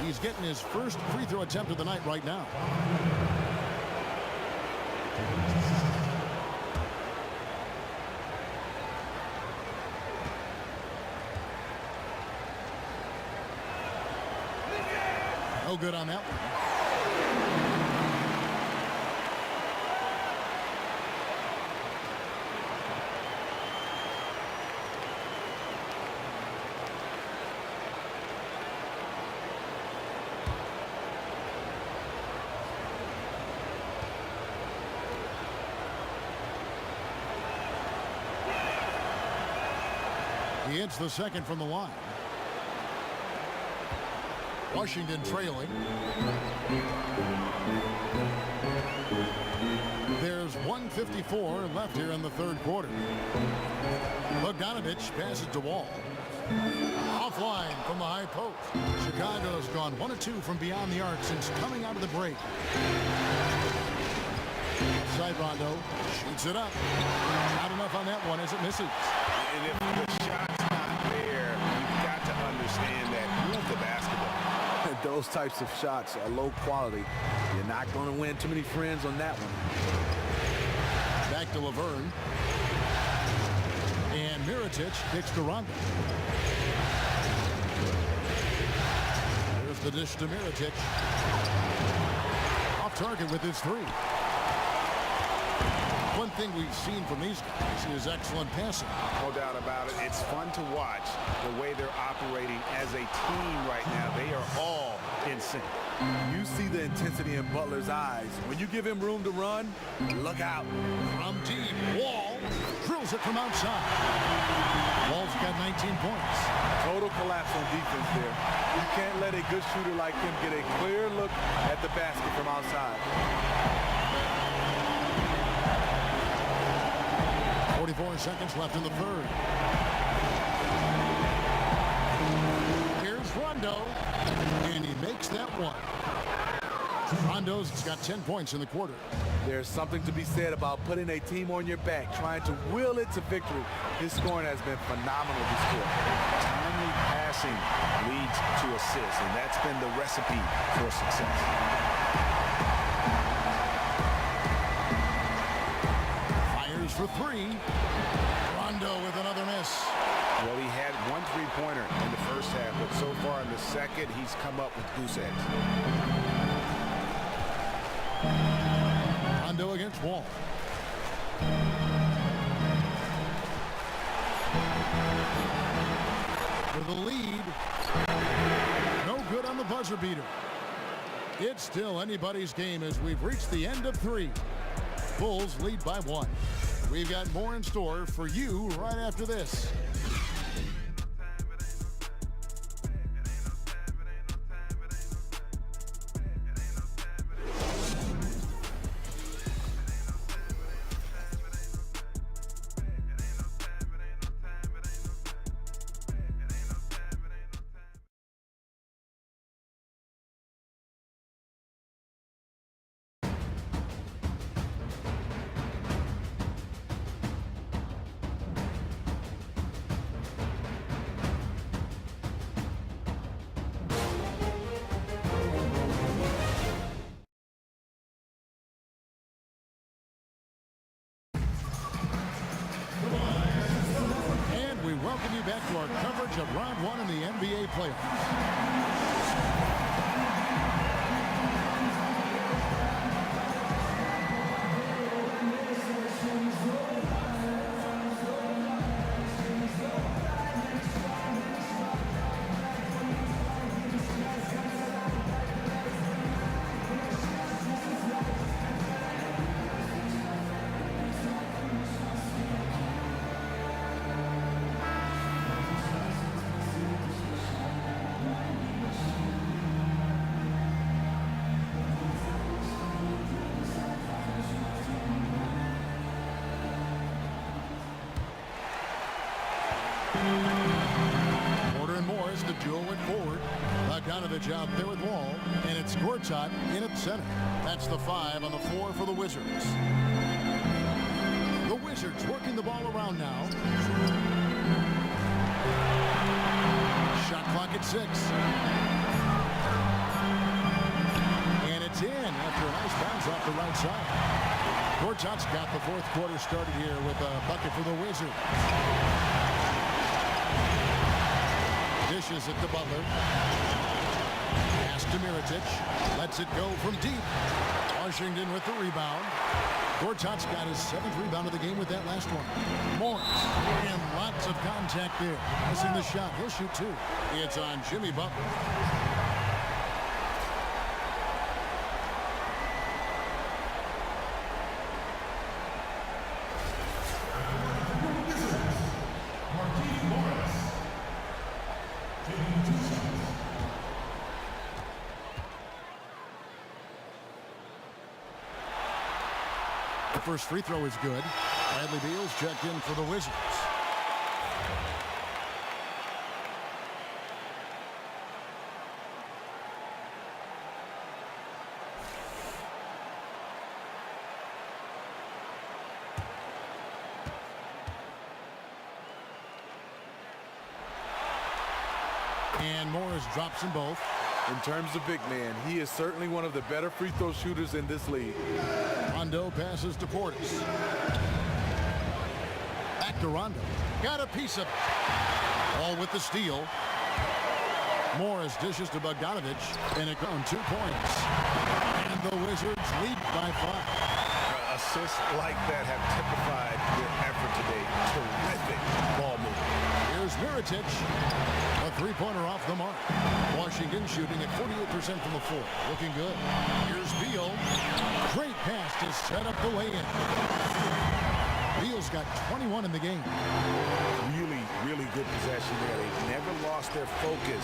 He's getting his first free throw attempt of the night right now. No good on that one. He hits the second from the line. Washington trailing. There's 1:54 left here in the third quarter. Bogdanovich passes to Wall. Offline from the high post. Chicago's gone 1 of 2 from beyond the arc since coming out of the break. Side Rondo shoots it up. Not enough on that one as it misses. And if the shot's not there, you've got to understand that move the basketball. Those types of shots are low quality. You're not going to win too many friends on that one. Back to Laverne. And Mirotic kicks to Rondo. There's the dish to Mirotic. Off target with his 3. One thing we've seen from these guys is excellent passing. No doubt about it. It's fun to watch the way they're operating as a team right now. They are all in sync. You see the intensity in Butler's eyes. When you give him room to run, look out. From deep, Wall drills it from outside. Wall's got 19 points. Total collapse on defense there. You can't let a good shooter like him get a clear look at the basket from outside. 44 seconds left in the third. Here's Rondo, and he makes that one. Rondo's got 10 points in the quarter. There's something to be said about putting a team on your back, trying to will it to victory. His scoring has been phenomenal this quarter. Timely passing leads to assists, and that's been the recipe for success. For 3. Rondo with another miss. Well, he had 1 3-pointer in the first half, but so far in the second, he's come up with goose eggs. Rondo against Wall. For the lead. No good on the buzzer beater. It's still anybody's game as we've reached the end of 3. Bulls lead by 1. We've got more in store for you right after this. We welcome you back to our coverage of round 1 in the NBA playoffs. Porter and Morris, the duo at forward. Bogdanovich out there with Wall, and it's Gortat in at center. That's the 5 on the floor for the Wizards. The Wizards working the ball around now. Shot clock at 6. And it's in after a nice bounce off the right side. Gortat's got the 4th quarter started here with a bucket for the Wizards. Dishes it to Butler. Pass to Mirotic. Lets it go from deep. Washington with the rebound. Gortat's got his 7th rebound of the game with that last one. Morris. And lots of contact there. Missing the shot. He'll shoot 2. It's on Jimmy Butler. The first free throw is good. Bradley Beal's checked in for the Wizards. And Morris drops them both. In terms of big man, he is certainly one of the better free throw shooters in this league. Rondo passes to Portis. Back to Rondo. Got a piece of it. All with the steal. Morris dishes to Bogdanovich, and it on 2 points. And the Wizards lead by 5. Assists like that have typified their effort today. Terrific ball movement. Here's Mirotic. A 3-pointer off the mark. Washington shooting at 48% from the floor. Looking good. Here's Beal. Great pass to set up the lay-in. Beal's got 21 in the game. Really, really good possession there. They've never lost their focus,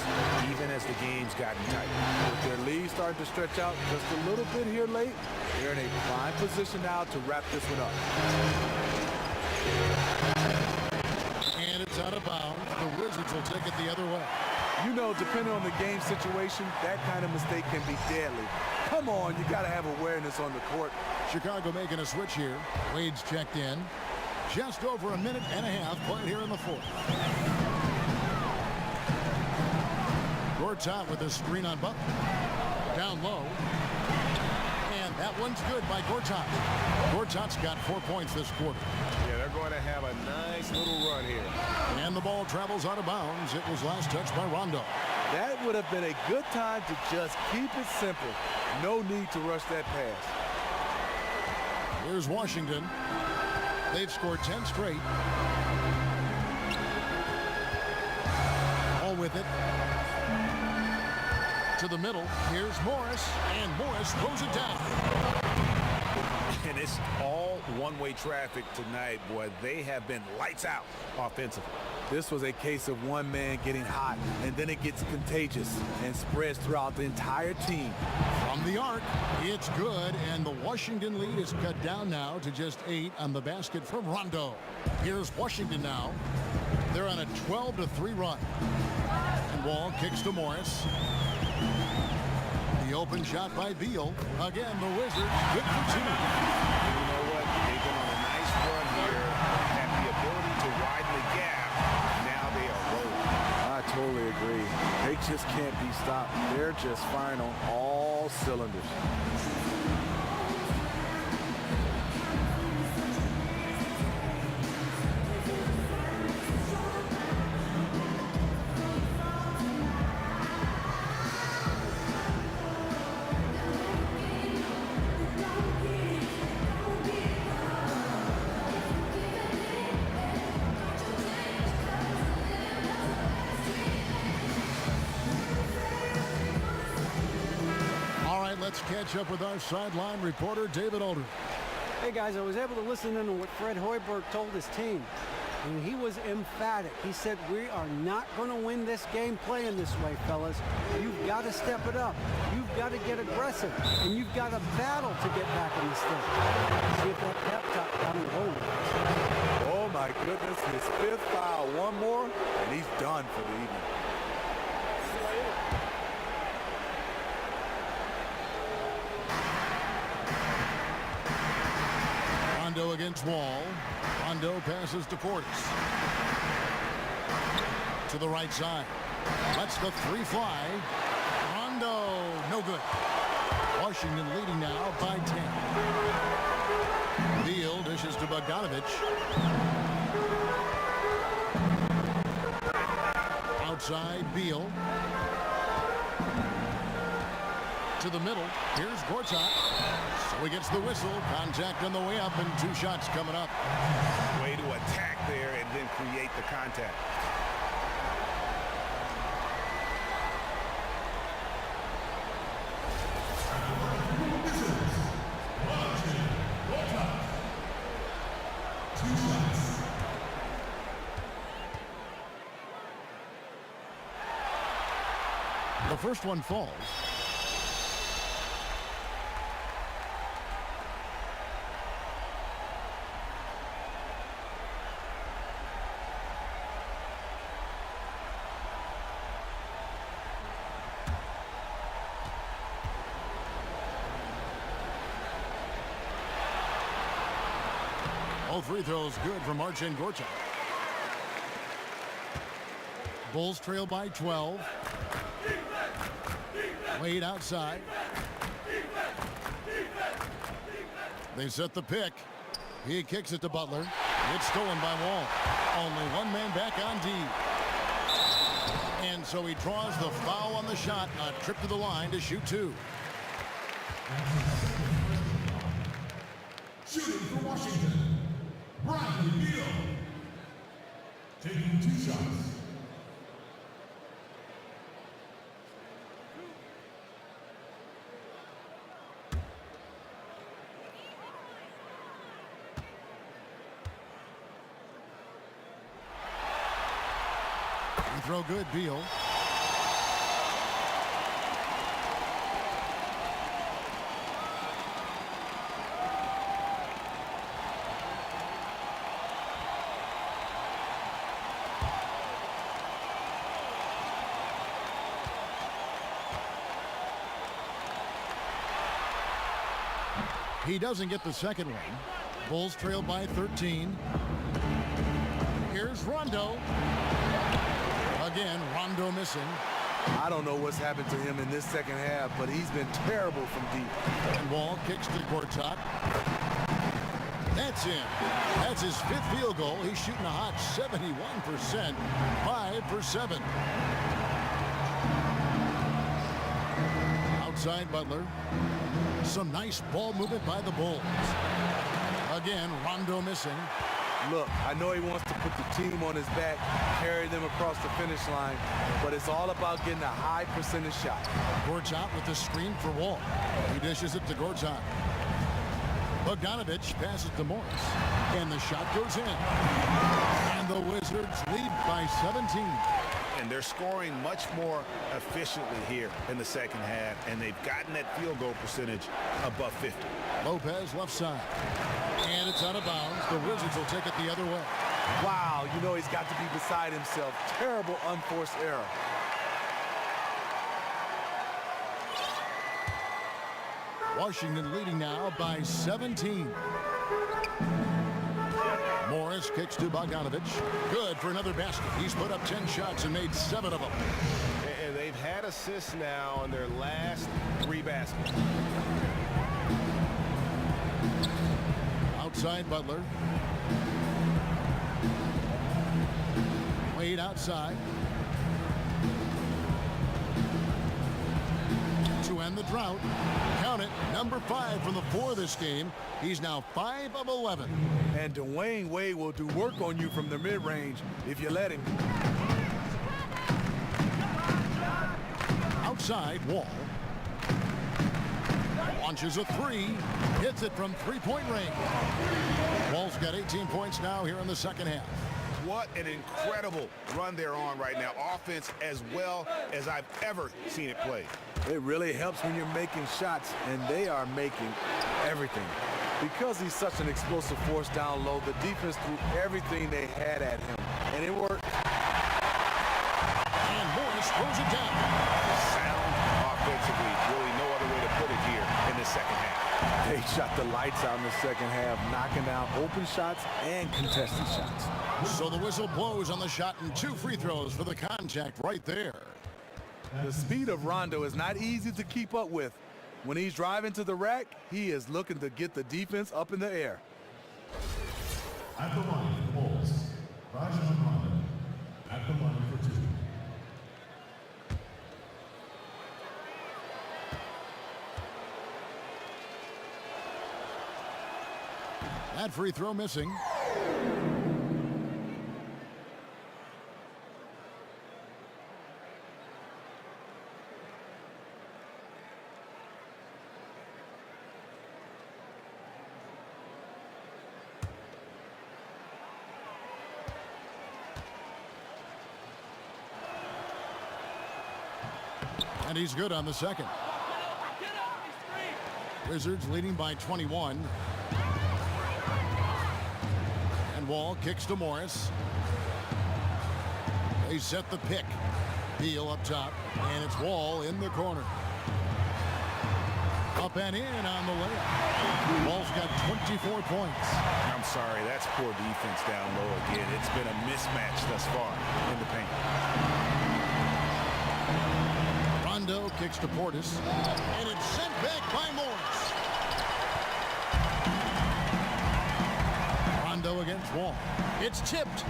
even as the game's gotten tight. With their lead starting to stretch out just a little bit here late, they're in a prime position now to wrap this one up. And it's out of bounds. The Wizards will take it the other way. You know, depending on the game situation, that kind of mistake can be deadly. Come on, you got to have awareness on the court. Chicago making a switch here. Wade's checked in. Just over a minute and a half played here in the 4th. Gortat with a screen on Butler. Down low. And that one's good by Gortat. Gortat's got 4 points this quarter. Yeah, they're going to have a nice little run here. And the ball travels out of bounds. It was last touched by Rondo. That would have been a good time to just keep it simple. No need to rush that pass. Here's Washington. They've scored 10 straight. All with it. To To the middle. Here's Morris. And Morris throws it down. And it's all one-way traffic tonight, boy. They have been lights out offensively. This was a case of one man getting hot, and then it gets contagious and spreads throughout the entire team. From the arc, it's good, and the Washington lead is cut down now to just 8 on the basket from Rondo. Here's Washington now. They're on a 12-3 run. And Wall kicks to Morris. The open shot by Beal. Again, the Wizards good for 2. You know what? They've been on a nice run here. Have the ability to widen the gap. Now they are rolling. I totally agree. They just can't be stopped. They're just firing on all cylinders. Let's catch up with our sideline reporter, David Aldridge. Hey, guys, I was able to listen in on what Fred Hoiberg told his team, and he was emphatic. He said, we are not going to win this game playing this way, fellas. You've got to step it up. You've got to get aggressive, and you've got to battle to get back in this thing. See if that pep talk down the road. Oh, my goodness. His 5th foul. One more, and he's done for the evening. Rondo against Wall. Rondo passes to Portis. To the right side. Lets the 3 fly. Rondo, no good. Washington leading now by 10. Beal dishes to Bogdanovich. Outside, Beal. To the middle. Here's Gortat. So he gets the whistle. Contact on the way up, and 2 shots coming up. Way to attack there and then create the contact. The first one falls. All 3 throws good from Marcin Gortat. Bulls trail by 12. Wade outside. They set the pick. He kicks it to Butler. It's stolen by Wall. Only one man back on D. And so he draws the foul on the shot. A trip to the line to shoot 2. Shooting for Washington, Bradley Beal. Taking 2 shots. Throw good, Beal. He doesn't get the second one. Bulls trail by 13. Here's Rondo. Again, Rondo missing. I don't know what's happened to him in this second half, but he's been terrible from deep. And Wall kicks to Gortat. That's in. That's his 5th field goal. He's shooting a hot 71%. 5 for 7. Outside Butler. Some nice ball movement by the Bulls. Again, Rondo missing. Look, I know he wants to put the team on his back, carry them across the finish line, but it's all about getting a high percentage shot. Gortat with the screen for Wall. He dishes it to Gortat. Bogdanovich passes to Morris, and the shot goes in. And the Wizards lead by 17. And they're scoring much more efficiently here in the second half, and they've gotten that field goal percentage above 50. Lopez left side. And it's out of bounds. The Wizards will take it the other way. Wow, you know he's got to be beside himself. Terrible unforced error. Washington leading now by 17. Morris kicks to Bogdanovich. Good for another basket. He's put up 10 shots and made 7 of them. And they've had assists now on their last 3 baskets. Outside Butler. Wade outside. To end the drought. Count it, number 5 from the 4 this game. He's now 5 of 11. And Dwayne Wade will do work on you from the mid-range if you let him. Outside, Wall. Launches a 3. Hits it from three-point range. Wall's got 18 points now here in the second half. What an incredible run they're on right now. Offense as well as I've ever seen it played. It really helps when you're making shots, and they are making everything. Because he's such an explosive force down low, the defense threw everything they had at him, and it worked. And Morris throws it down. Sound offensively, really no other way to put it here in the second half. They shot the lights out in the second half, knocking down open shots and contested shots. So the whistle blows on the shot and 2 free throws for the contact right there. The speed of Rondo is not easy to keep up with. When he's driving to the rack, he is looking to get the defense up in the air. At the line for the Bulls, Rajon Rondo. At the line for 2. That free throw missing. And he's good on the second. Wizards leading by 21. And Wall kicks to Morris. They set the pick. Beal up top. And it's Wall in the corner. Up and in on the layup. Wall's got 24 points. I'm sorry, that's poor defense down low again. It's been a mismatch thus far in the paint. Rondo kicks to Portis, and it's sent back by Morris. Rondo against Wall. It's tipped.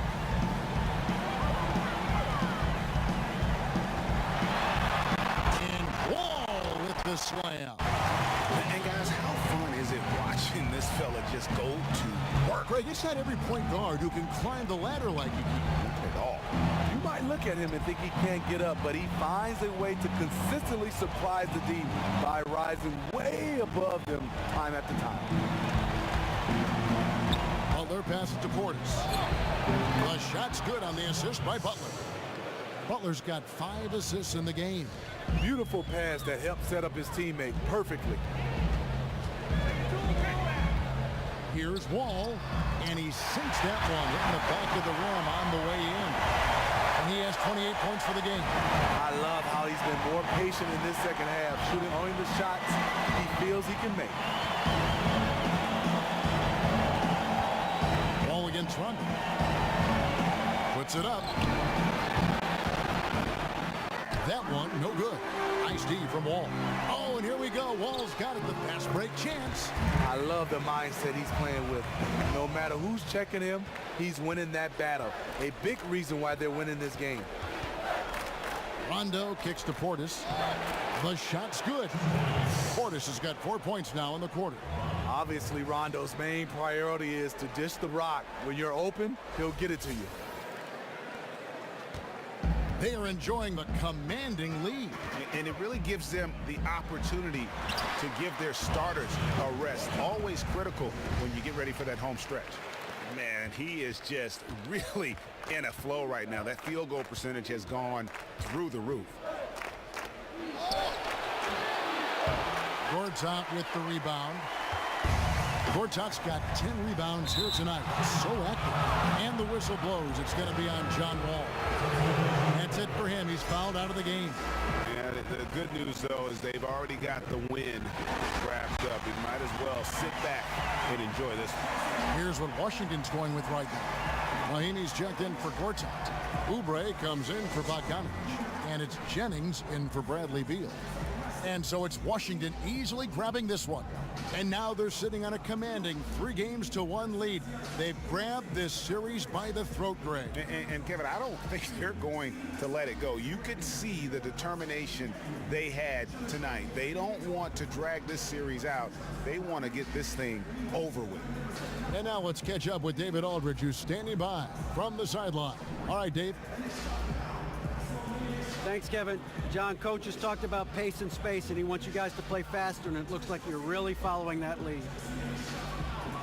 And Wall with the slam. And guys, how fun is it watching this fella just go to work? Greg, it's not every point guard who can climb the ladder like you can At all. You might look at him and think he can't get up, but he finds a way to consistently surprise the D by rising way above them time after time. Butler passes to Portis. The shot's good on the assist by Butler. Butler's got 5 assists in the game. Beautiful pass that helped set up his teammate perfectly. Here's Wall, and he sinks that one in the back of the rim on the way in. And he has 28 points for the game. I love how he's been more patient in this second half, shooting only the shots he feels he can make. Wall against Rondo. Puts it up. That one, no good. Nice D from Wall. Oh, and here we go. Wall's got it, the fast break chance. I love the mindset he's playing with. No matter who's checking him, he's winning that battle. A big reason why they're winning this game. Rondo kicks to Portis. The shot's good. Portis has got 4 points now in the quarter. Obviously, Rondo's main priority is to dish the rock. When you're open, he'll get it to you. They are enjoying the commanding lead. And it really gives them the opportunity to give their starters a rest. Always critical when you get ready for that home stretch. Man, he is just really in a flow right now. That field goal percentage has gone through the roof. Gortat with the rebound. Gortat's got 10 rebounds here tonight. So active. And the whistle blows. It's going to be on John Wall. That's it for him. He's fouled out of the game. Yeah, the good news, though, is they've already got the win wrapped up. You might as well sit back and enjoy this one. Here's what Washington's going with right now. Mahinmi's checked in for Gortat. Oubre comes in for Bogdanovic. And it's Jennings in for Bradley Beal. And so it's Washington easily grabbing this one. And now they're sitting on a commanding 3-1 lead. They've grabbed this series by the throat, Greg. And Kevin, I don't think they're going to let it go. You can see the determination they had tonight. They don't want to drag this series out. They want to get this thing over with. And now let's catch up with David Aldridge, who's standing by from the sideline. All right, Dave. Thanks, Kevin. John, coach has talked about pace and space, and he wants you guys to play faster, and it looks like you're really following that lead.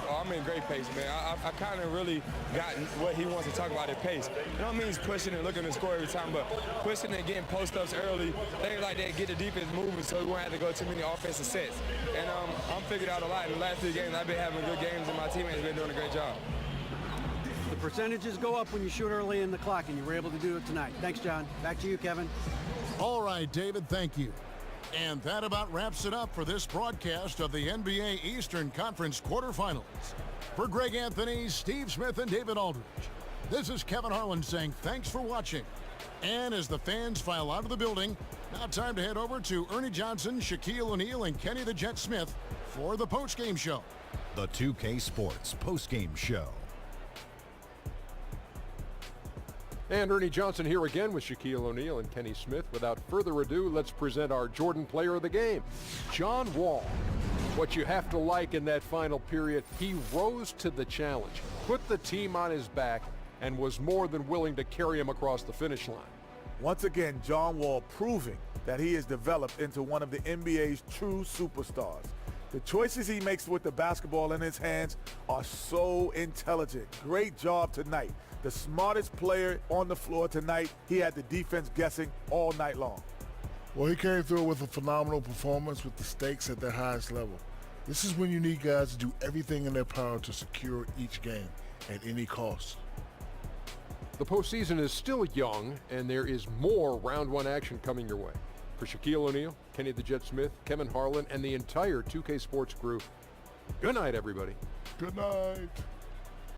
Oh, I'm in great pace, man. I kind of really gotten what he wants to talk about at pace. It don't mean pushing and looking to score every time, but pushing and getting post-ups early, things like that, get the defense moving so we won't have to go too many offensive sets. And I'm figured out a lot. In the last 3 games, I've been having good games, and my teammates have been doing a great job. The percentages go up when you shoot early in the clock, and you were able to do it tonight. Thanks, John. Back to you, Kevin. All right, David, thank you. And that about wraps it up for this broadcast of the NBA Eastern Conference quarterfinals. For Greg Anthony, Steve Smith, and David Aldridge, this is Kevin Harlan saying thanks for watching. And as the fans file out of the building, now time to head over to Ernie Johnson, Shaquille O'Neal, and Kenny the Jet Smith for the postgame show. The 2K Sports postgame show. And Ernie Johnson here again with Shaquille O'Neal and Kenny Smith. Without further ado, let's present our Jordan player of the game, John Wall. What you have to like in that final period, he rose to the challenge, put the team on his back, and was more than willing to carry him across the finish line. Once again, John Wall proving that he has developed into one of the NBA's true superstars. The choices he makes with the basketball in his hands are so intelligent. Great job tonight. The smartest player on the floor tonight. He had the defense guessing all night long. Well, he came through with a phenomenal performance with the stakes at their highest level. This is when you need guys to do everything in their power to secure each game at any cost. The postseason is still young, and there is more round one action coming your way. For Shaquille O'Neal, Kenny the Jet Smith, Kevin Harlan, and the entire 2K Sports crew, good night, everybody. Good night.